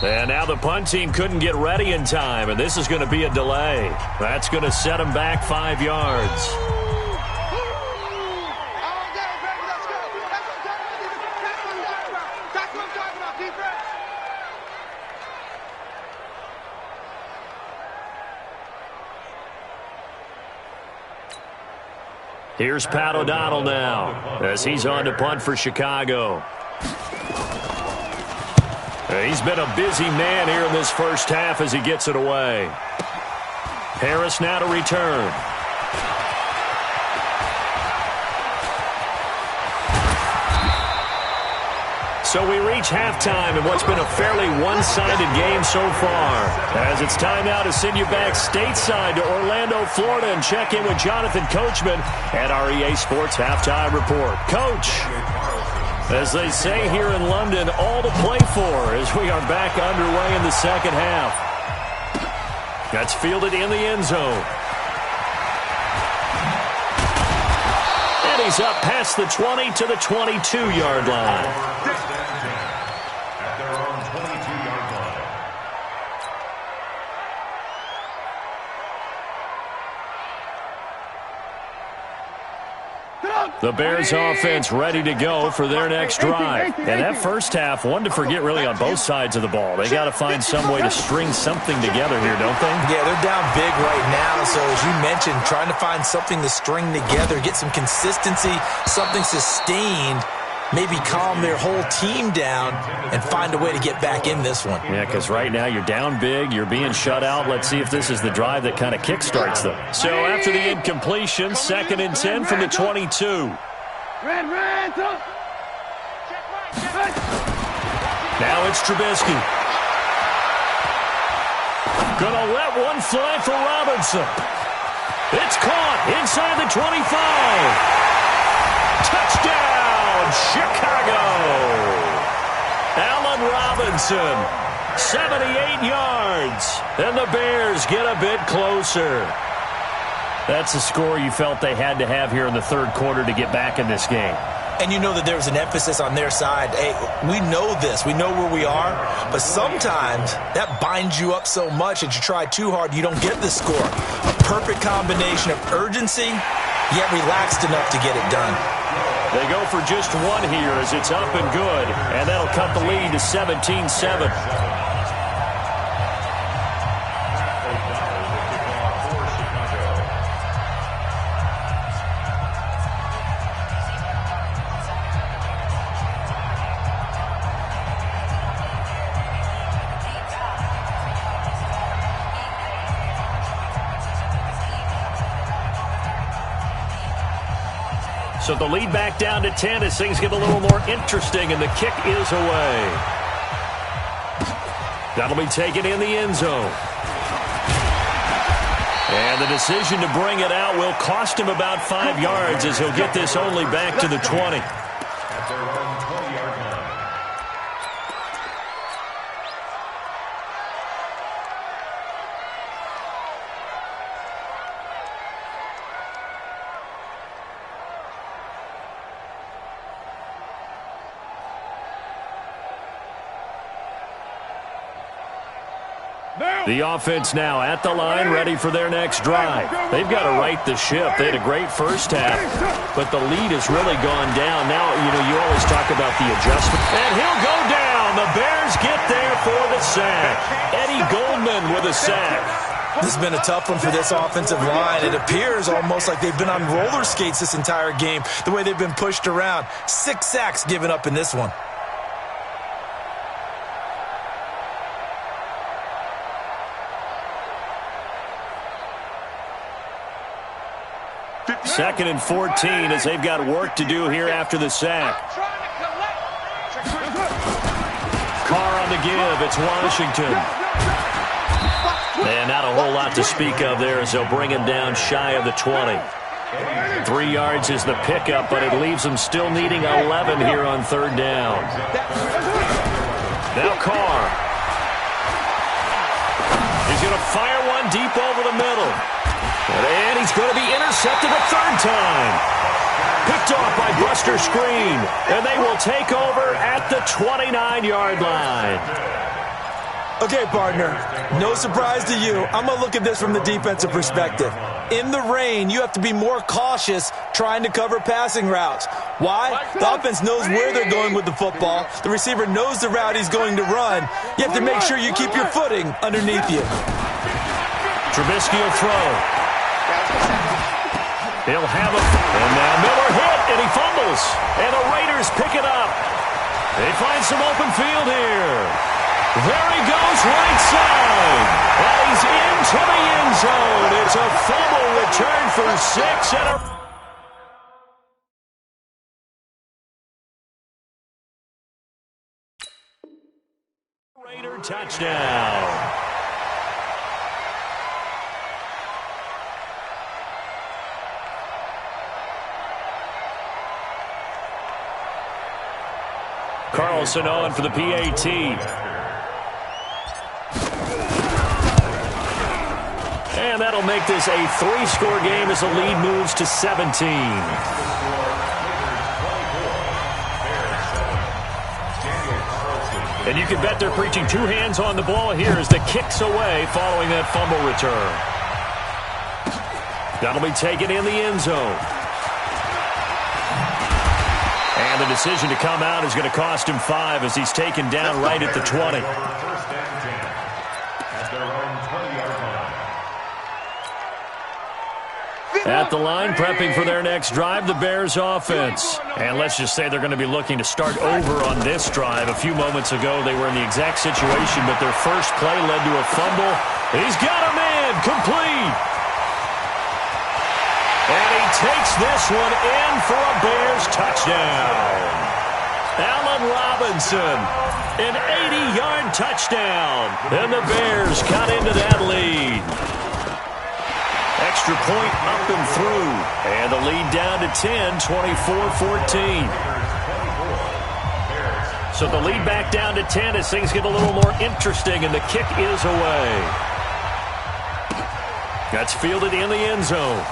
And now the punt team couldn't get ready in time, and this is going to be a delay. That's going to set them back 5 yards. Here's Pat O'Donnell now as he's on to punt for Chicago. He's been a busy man here in this first half as he gets it away. Harris now to return. So we reach halftime in what's been a fairly one-sided game so far. As it's time now to send you back stateside to Orlando, Florida, and check in with Jonathan Coachman at our EA Sports Halftime Report. Coach, as they say here in London, all to play for as we are back underway in the second half. That's fielded in the end zone. And he's up past the 20 to the 22-yard line. At their own 22-yard line. The Bears offense ready to go for their next drive. And that first half, one to forget really on both sides of the ball. They got to find some way to string something together here, don't they? Yeah, they're down big right now. So as you mentioned, trying to find something to string together, get some consistency, something sustained, maybe calm their whole team down and find a way to get back in this one. Yeah, because right now you're down big, you're being shut out. Let's see if this is the drive that kind of kickstarts them. So after the incompletion, 2nd and 10 from the 22. Now it's Trubisky. Gonna let one fly for Robinson. It's caught inside the 25. Touchdown! Chicago! Allen Robinson, 78 yards, and the Bears get a bit closer. That's a score you felt they had to have here in the third quarter to get back in this game. And you know that there's an emphasis on their side. Hey, we know this. We know where we are. But sometimes that binds you up so much that you try too hard, you don't get the score. A perfect combination of urgency, yet relaxed enough to get it done. They go for just one here as it's up and good. And that'll cut the lead to 17-7. So the lead back down to 10 as things get a little more interesting, and the kick is away. That'll be taken in the end zone. And the decision to bring it out will cost him about 5 yards as he'll get this only back to the 20. At their own 20-yard line. The offense now at the line, ready for their next drive. They've got to right the ship. They had a great first half, but the lead has really gone down. Now, you always talk about the adjustment. And he'll go down. The Bears get there for the sack. Eddie Goldman with a sack. This has been a tough one for this offensive line. It appears almost like they've been on roller skates this entire game, the way they've been pushed around. 6 sacks given up in this one. Second and 14 as they've got work to do here after the sack. Carr on the give. It's Washington. And not a whole lot to speak of there as they'll bring him down shy of the 20. 3 yards is the pickup, but it leaves them still needing 11 here on third down. Now Carr. He's going to fire one deep over the middle. And he's going to be intercepted a third time. Picked off by Buster Screen. And they will take over at the 29-yard line. Okay, partner, no surprise to you. I'm going to look at this from the defensive perspective. In the rain, you have to be more cautious trying to cover passing routes. Why? The offense knows where they're going with the football. The receiver knows the route he's going to run. You have to make sure you keep your footing underneath you. Trubisky will throw. He'll have it. And now Miller hit, and he fumbles. And the Raiders pick it up. They find some open field here. There he goes, right side. And he's into the end zone. It's a fumble return for 6 and a... Raider touchdown. Carlson on for the PAT. And that'll make this a 3-score game as the lead moves to 17. And you can bet they're preaching 2 hands on the ball here as the kick's away following that fumble return. That'll be taken in the end zone. And the decision to come out is going to cost him 5 as he's taken down right at the 20. At the line, prepping for their next drive, the Bears offense. And let's just say they're going to be looking to start over on this drive. A few moments ago, they were in the exact situation, but their first play led to a fumble. He's got a man, complete. And he takes this one in for a Bears touchdown. Allen Robinson, an 80-yard touchdown. And the Bears cut into that lead. Extra point up and through. And the lead down to 10, 24-14. So the lead back down to 10 as things get a little more interesting, and the kick is away. That's fielded in the end zone.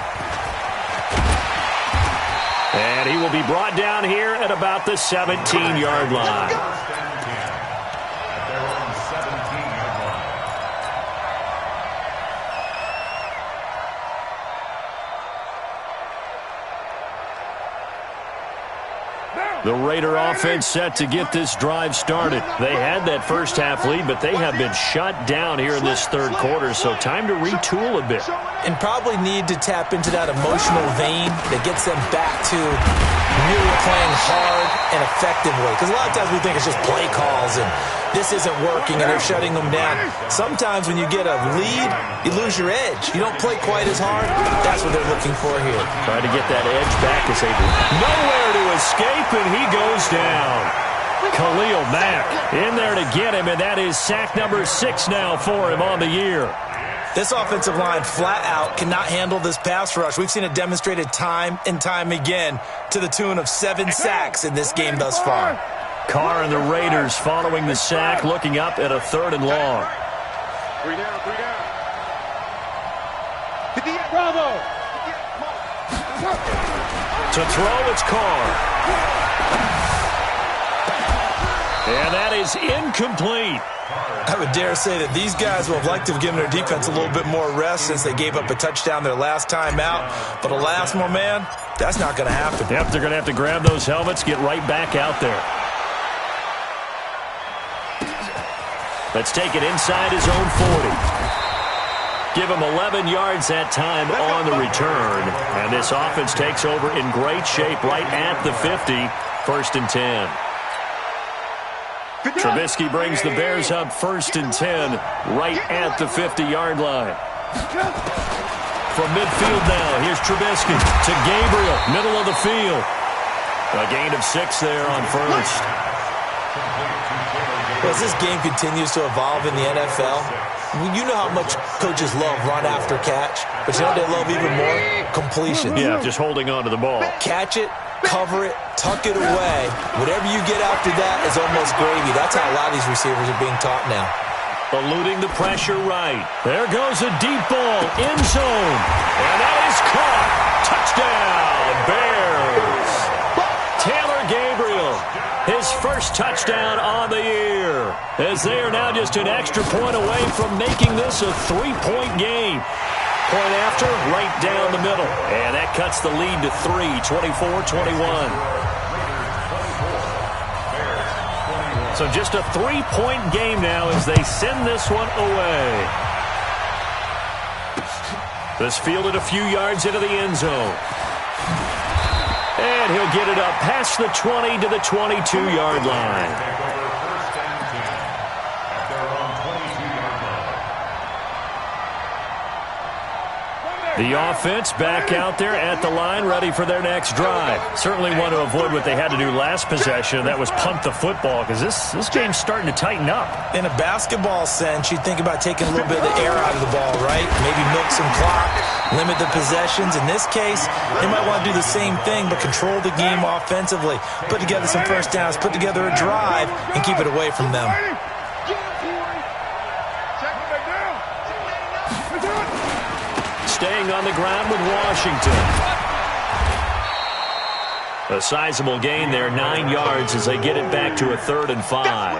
And he will be brought down here at about the 17-yard line. The Raider offense set to get this drive started. They had that first half lead, but they have been shut down here in this third quarter, so time to retool a bit. And probably need to tap into that emotional vein that gets them back to really playing hard and effectively. Because a lot of times we think it's just play calls and this isn't working and they're shutting them down. Sometimes when you get a lead, you lose your edge. You don't play quite as hard. That's what they're looking for here. Trying to get that edge back as they nowhere to escape, and he goes down. Khalil Mack in there to get him, and that is sack number 6 now for him on the year. This offensive line flat out cannot handle this pass rush. We've seen it demonstrated time and time again to the tune of 7 sacks in this game thus far. Carr and the Raiders following the sack, looking up at a 3rd and long. 3 down, 3 down. Bravo! To throw, it's Carr. And that is incomplete. I would dare say that these guys would have liked to have given their defense a little bit more rest since they gave up a touchdown their last time out. But alas, my man, that's not going to happen. Yep, they're going to have to grab those helmets, get right back out there. Let's take it inside his own 40. Give him 11 yards that time on the return. And this offense takes over in great shape right at the 50. 1st and 10. Trubisky brings the Bears up 1st and 10 right at the 50-yard line. From midfield now, here's Trubisky to Gabriel, middle of the field. A gain of 6 there on 1st. As this game continues to evolve in the NFL, you know how much coaches love run after catch, but you know what they love even more? Completion. Yeah, just holding on to the ball. Catch it, cover it, tuck it away. Whatever you get after that is almost gravy. That's how a lot of these receivers are being taught now. Eluding the pressure right. There goes a deep ball, end zone. And that is caught. Touchdown, Bears. Taylor Gabriel, his first touchdown on the year, as they are now just an extra point away from making this a 3-point game. Point after, right down the middle. And that cuts the lead to 3, 24-21. So just a 3-point game now as they send this one away. This fielded a few yards into the end zone. And he'll get it up past the 20 to the 22-yard line. The offense back out there at the line, ready for their next drive. Certainly want to avoid what they had to do last possession. That was punt the football, because this game's starting to tighten up. In a basketball sense, you think about taking a little bit of the air out of the ball, right? Maybe milk some clock, limit the possessions. In this case, they might want to do the same thing, but control the game offensively. Put together some first downs, put together a drive, and keep it away from them. Staying on the ground with Washington. A sizable gain there, 9 yards as they get it back to a 3rd and 5.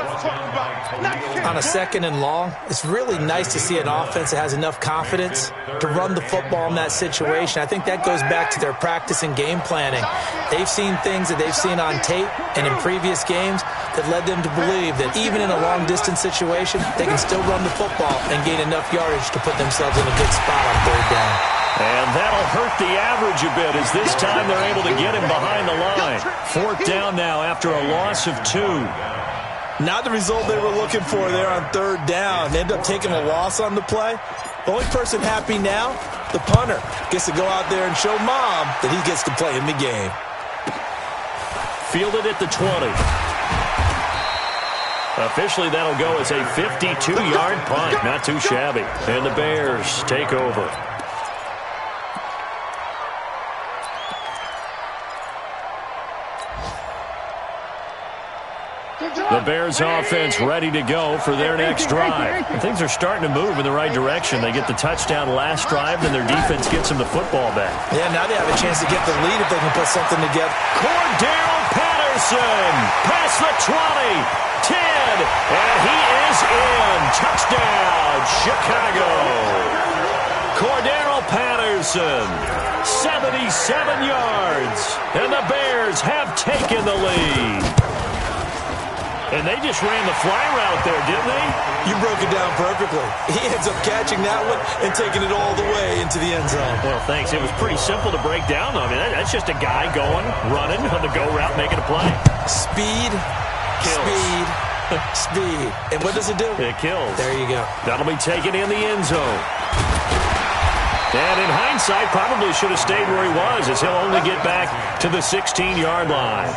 On a 2nd and long, it's really nice to see an offense that has enough confidence to run the football in that situation. I think that goes back to their practice and game planning. They've seen things that they've seen on tape and in previous games that led them to believe that even in a long-distance situation, they can still run the football and gain enough yardage to put themselves in a good spot on 3rd down. And that'll hurt the average a bit, as this time they're able to get him behind the line. 4th down now after a loss of 2. Not the result they were looking for there on 3rd down. They end up taking a loss on the play. The only person happy now, the punter, gets to go out there and show Mom that he gets to play in the game. Fielded at the 20. Officially, that'll go as a 52-yard punt. Not too shabby. And the Bears take over. The Bears offense ready to go for their next drive. And things are starting to move in the right direction. They get the touchdown last drive, then their defense gets them the football back. Yeah, now they have a chance to get the lead if they can put something together. Cordero Patterson, past the 20, 10, and he is in. Touchdown, Chicago. Cordero Patterson, 77 yards, and the Bears have taken the lead. And they just ran the fly route there, didn't they? You broke it down perfectly. He ends up catching that one and taking it all the way into the end zone. Well, thanks. It was pretty simple to break down. I mean, that's just a guy going, running on the go route, making a play. Speed, kills. Speed, speed. And what does it do? It kills. There you go. That'll be taken in the end zone. And in hindsight, probably should have stayed where he was, as he'll only get back to the 16-yard line.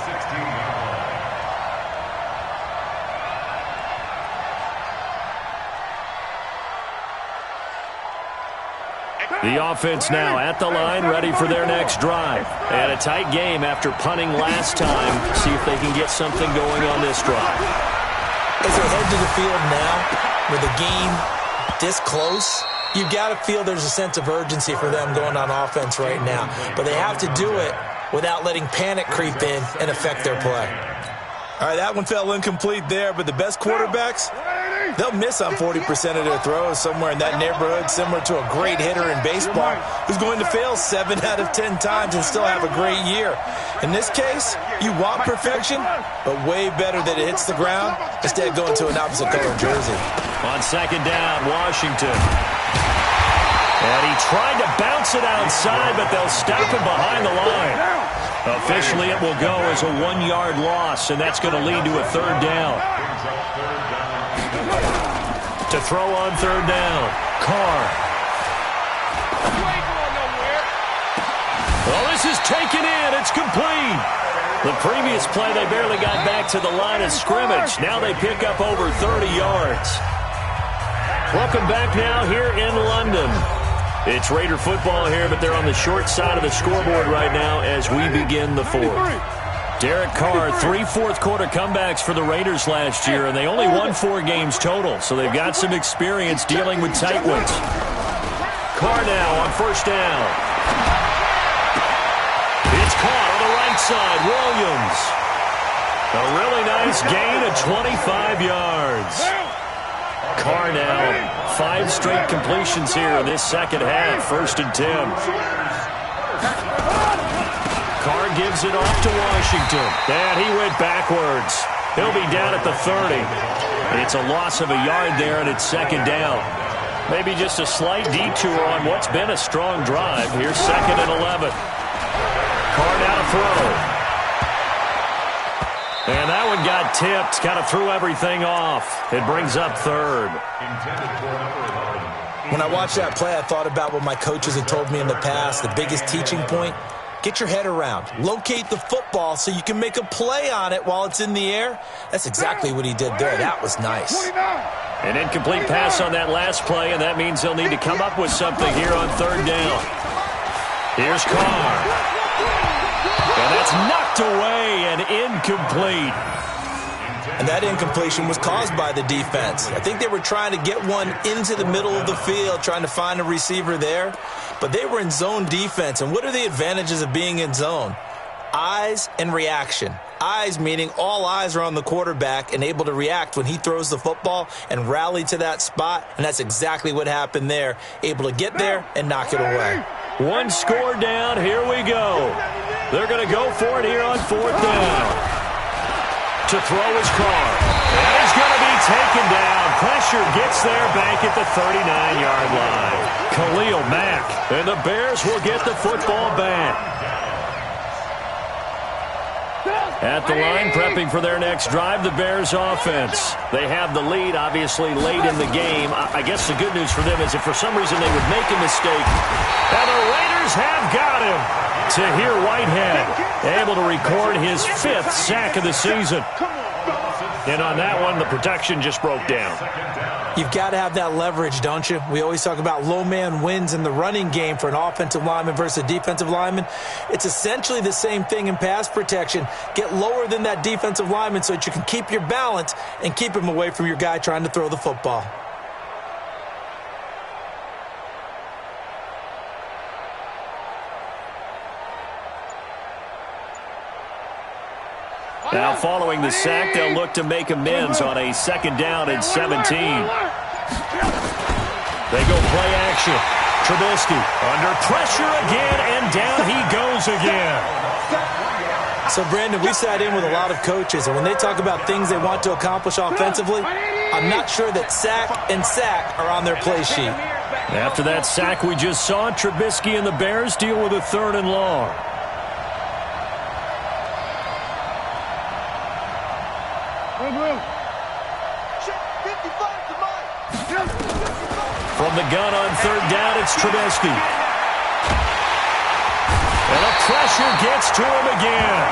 The offense now at the line, ready for their next drive. And a tight game after punting last time. See if they can get something going on this drive. As they head to the field now, with the game this close, you've got to feel there's a sense of urgency for them going on offense right now. But they have to do it without letting panic creep in and affect their play. All right, that one fell incomplete there, but the best quarterbacks, they'll miss on 40% of their throws, somewhere in that neighborhood, similar to a great hitter in baseball who's going to fail 7 out of 10 times and still have a great year. In this case, you want perfection, but way better that it hits the ground instead of going to an opposite color jersey. On 2nd down, Washington. And he tried to bounce it outside, but they'll stop him behind the line. Officially, it will go as a 1-yard loss, and that's going to lead to a 3rd down. To throw on 3rd down, Carr. Well, this is taken in. It's complete. The previous play, they barely got back to the line of scrimmage. Now they pick up over 30 yards. Welcome back now here in London. It's Raider football here, but they're on the short side of the scoreboard right now as we begin the 4th. Derek Carr, 3 fourth-quarter comebacks for the Raiders last year, and they only won 4 games total, so they've got some experience dealing with tight ones. Carr now on 1st down. It's caught on the right side, Williams. A really nice gain of 25 yards. Carr now, 5 straight completions here in this second half, 1st and 10. Carr gives it off to Washington, and he went backwards. He'll be down at the 30. It's a loss of a yard there, and it's 2nd down. Maybe just a slight detour on what's been a strong drive. Here's 2nd and 11. Carr now to throw. And that one got tipped, kind of threw everything off. It brings up 3rd. Intended for number 11. When I watched that play, I thought about what my coaches had told me in the past. The biggest teaching point, get your head around. Locate the football so you can make a play on it while it's in the air. That's exactly what he did there. That was nice. An incomplete pass on that last play, and that means they'll need to come up with something here on third down. Here's Carr. And that's knocked away and incomplete. And that incompletion was caused by the defense. I think they were trying to get one into the middle of the field, trying to find a receiver there. But they were in zone defense. And what are the advantages of being in zone? Eyes and reaction. Eyes meaning all eyes are on the quarterback and able to react when he throws the football and rally to that spot. And that's exactly what happened there. Able to get there and knock it away. One score down. Here we go. They're going to go for it here on fourth down. To throw his Carr. That is going to be taken down. Pressure gets there back at the 39-yard line. Khalil Mack. And the Bears will get the football back. At the line, prepping for their next drive, the Bears offense. They have the lead, obviously, late in the game. I guess the good news for them is if for some reason they would make a mistake, and the Raiders have got him. Tahir Whitehead, able to record his 5th sack of the season. And on that one, the protection just broke down. You've got to have that leverage, don't you? We always talk about low man wins in the running game for an offensive lineman versus a defensive lineman. It's essentially the same thing in pass protection. Get lower than that defensive lineman so that you can keep your balance and keep him away from your guy trying to throw the football. Now following the sack, they'll look to make amends on a 2nd down and 17. They go play action. Trubisky under pressure again, and down he goes again. So, Brandon, we sat in with a lot of coaches, and when they talk about things they want to accomplish offensively, I'm not sure that sack and sack are on their play sheet. After that sack we just saw, Trubisky and the Bears deal with a 3rd and long. From the gun on 3rd down, it's Trubisky. And the pressure gets to him again.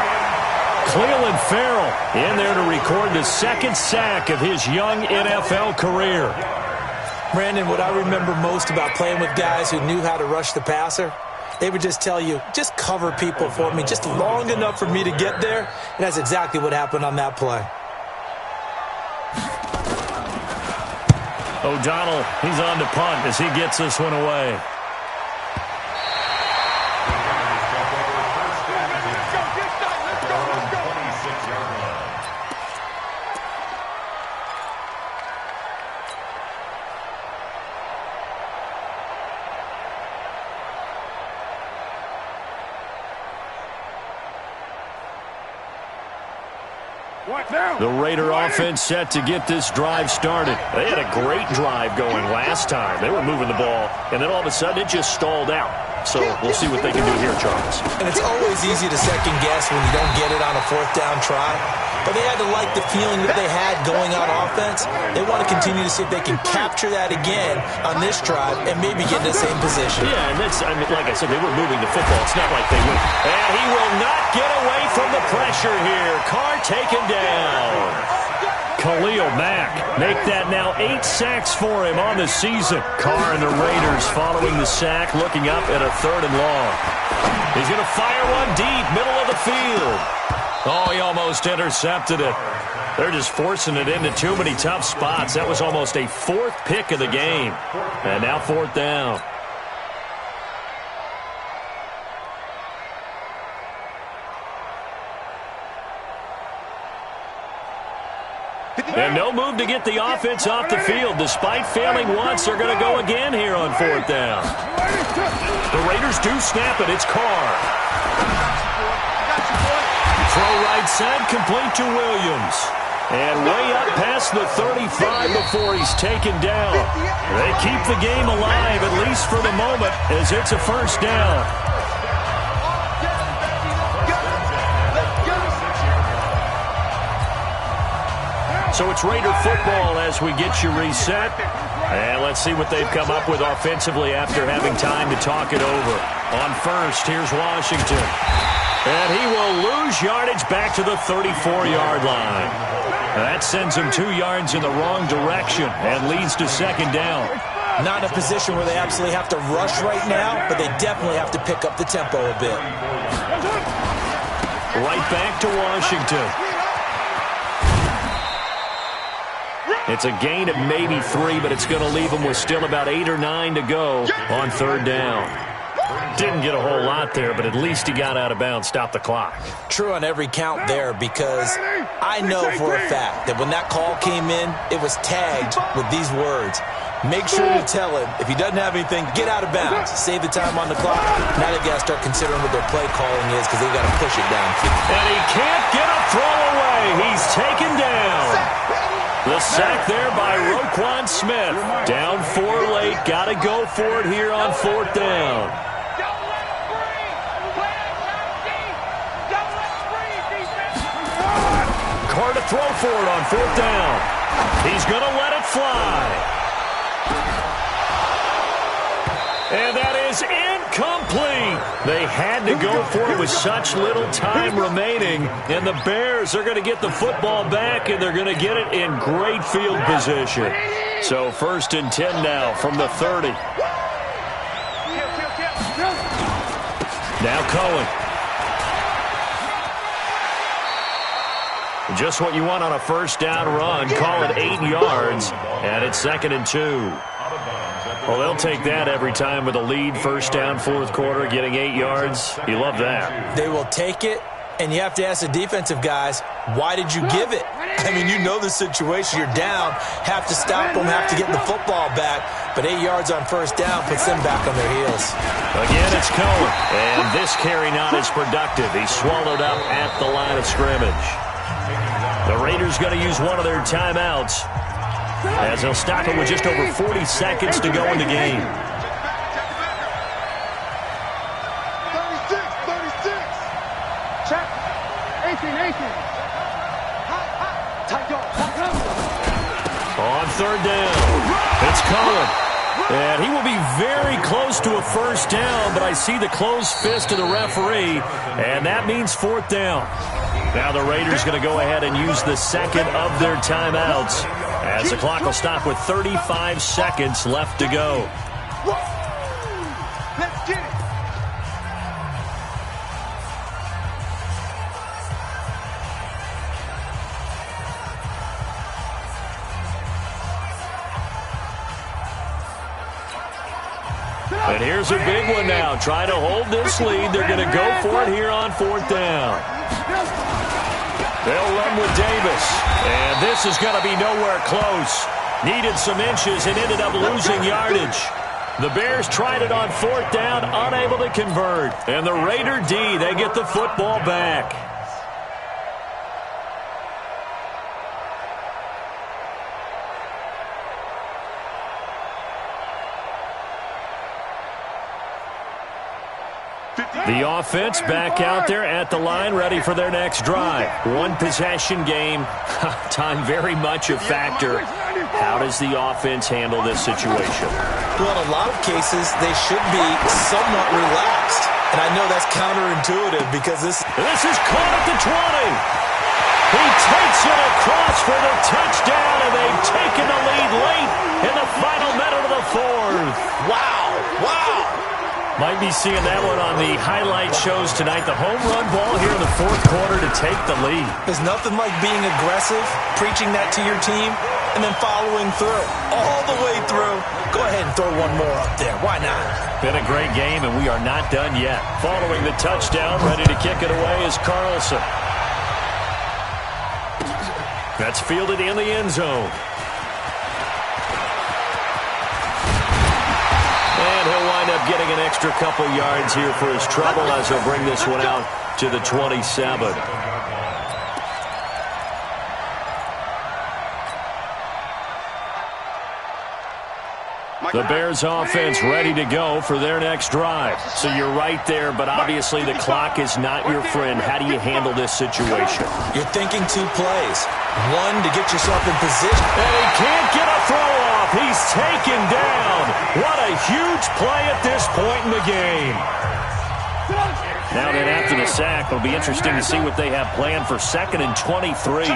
Cleveland Farrell in there to record the 2nd sack of his young NFL career. Brandon, what I remember most about playing with guys who knew how to rush the passer, they would just tell you, just cover people for me, just long enough for me to get there. And that's exactly what happened on that play. O'Donnell, he's on to punt as he gets this one away. The Raider offense set to get this drive started. They had a great drive going last time. They were moving the ball, and then all of a sudden it just stalled out. So we'll see what they can do here, Charles. And it's always easy to second guess when you don't get it on a 4th down try. But they had to like the feeling that they had going on offense. They want to continue to see if they can capture that again on this drive and maybe get in the same position. Yeah, and that's, I mean, like I said, they were moving the football. It's not like they went. And he will not get away from the pressure here. Carr taken down. Khalil Mack make that now 8 sacks for him on the season. Carr and the Raiders following the sack, looking up at a 3rd and long. He's going to fire one deep, middle of the field. Oh, he almost intercepted it. They're just forcing it into too many tough spots. That was almost a 4th pick of the game. And now 4th down. And no move to get the offense off the field. Despite failing once, they're going to go again here on 4th down. The Raiders do snap it. It's Carr. Throw right side, complete to Williams. And way up past the 35 before he's taken down. They keep the game alive, at least for the moment, as it's a 1st down. So it's Raider football as we get you reset. And let's see what they've come up with offensively after having time to talk it over. On first, here's Washington. And he will lose yardage back to the 34-yard line. That sends him 2 yards in the wrong direction and leads to second down. Not in a position where they absolutely have to rush right now, but they definitely have to pick up the tempo a bit. Right back to Washington. It's a gain of maybe 3, but it's going to leave them with still about 8 or 9 to go on third down. Didn't get a whole lot there, but at least he got out of bounds, stopped the clock. True on every count there, because I know for a fact that when that call came in, it was tagged with these words. Make sure to tell him, if he doesn't have anything, get out of bounds. Save the time on the clock. Now they've got to start considering what their play calling is, because they've got to push it down. And he can't get a throw away. He's taken down. The sack there by Roquan Smith. Down 4 late. Got to go for it here on fourth down. Carr to throw for it on fourth down. He's going to let it fly. And that is incomplete. They had to go for it with such little time remaining. And the Bears are going to get the football back, and they're going to get it in great field position. So 1st and 10 now from the 30. Now Cohen. Just what you want on a first down run. Call it 8 yards, and it's 2nd and 2. Well, they'll take that every time with a lead, first down, fourth quarter, getting 8 yards. You love that. They will take it, and you have to ask the defensive guys, why did you give it? I mean, you know the situation. You're down, have to stop them, have to get the football back, but 8 yards on first down puts them back on their heels. Again, it's Cohen, and this carry not as productive. He's swallowed up at the line of scrimmage. The Raiders going to use one of their timeouts, as they'll stop it with just over 40 seconds to go in the game. 36. Check. 18. On third down, it's Cohen. And he will be very close to a first down, but I see the closed fist of the referee, and that means fourth down. Now the Raiders going to go ahead and use the second of their timeouts, as the clock will stop with 35 seconds left to go. Let's get it. And here's a big one now. Trying to hold this lead. They're going to go for it here on fourth down. They'll run with Davis. And this is going to be nowhere close. Needed some inches and ended up losing yardage. The Bears tried it on fourth down, unable to convert. And the Raider D, they get the football back. The offense back out there at the line, ready for their next drive. One possession game. Time very much a factor. How does the offense handle this situation? Well, in a lot of cases, they should be somewhat relaxed. And I know that's counterintuitive because this is caught at the 20. He takes it across for the touchdown, and they've taken the lead late in the final minute of the fourth. Wow. Might be seeing that one on the highlight shows tonight. The home run ball here in the fourth quarter to take the lead. There's nothing like being aggressive, preaching that to your team, and then following through. All the way through. Go ahead and throw one more up there. Why not? Been a great game, and we are not done yet. Following the touchdown, ready to kick it away is Carlson. That's fielded in the end zone. And he'll wind up getting an extra couple yards here for his trouble as he'll bring this one out to the 27. The Bears offense ready to go for their next drive. So you're right there, but obviously the clock is not your friend. How do you handle this situation? You're thinking 2 plays. One, to get yourself in position. And he can't get a throw off. he's taken down. What a huge play at this point in the game. Now then, after the sack, it'll be interesting to see what they have planned for 2nd and 23.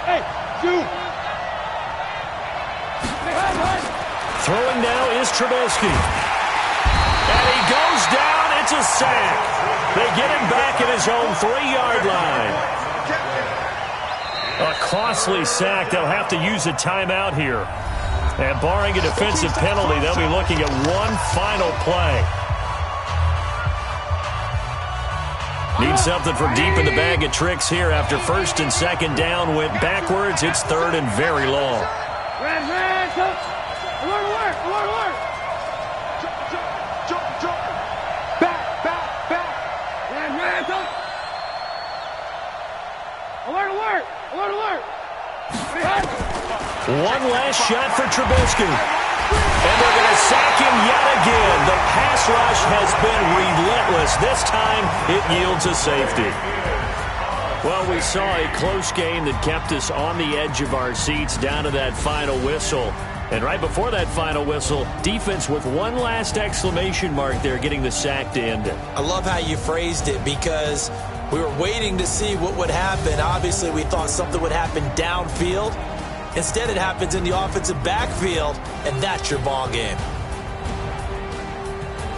Hey, shoot. Throwing now is Trubisky. And he goes down. It's a sack. They get him back at his own 3-yard line. A costly sack. They'll have to use a timeout here. And barring a defensive penalty, they'll be looking at one final play. Need something from deep in the bag of tricks here after 1st and 2nd down went backwards. It's 3rd and very long. One last shot for Trubisky. And they're going to sack him yet again. The pass rush has been relentless. This time, it yields a safety. Well, we saw a close game that kept us on the edge of our seats down to that final whistle. And right before that final whistle, defense with one last exclamation mark there, getting the sack to end it. I love how you phrased it, because we were waiting to see what would happen. Obviously, we thought something would happen downfield. Instead, it happens in the offensive backfield, and that's your ball game.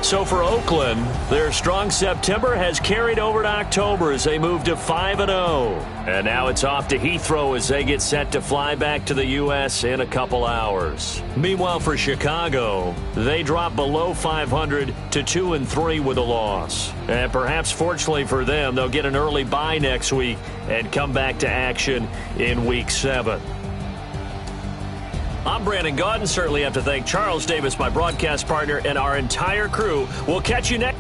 So for Oakland, their strong September has carried over to October as they move to 5-0. And now it's off to Heathrow as they get set to fly back to the U.S. in a couple hours. Meanwhile, for Chicago, they drop below 500 to 2-3 with a loss. And perhaps fortunately for them, they'll get an early bye next week and come back to action in Week 7. I'm Brandon Gaudin. Certainly have to thank Charles Davis, my broadcast partner, and our entire crew. We'll catch you next.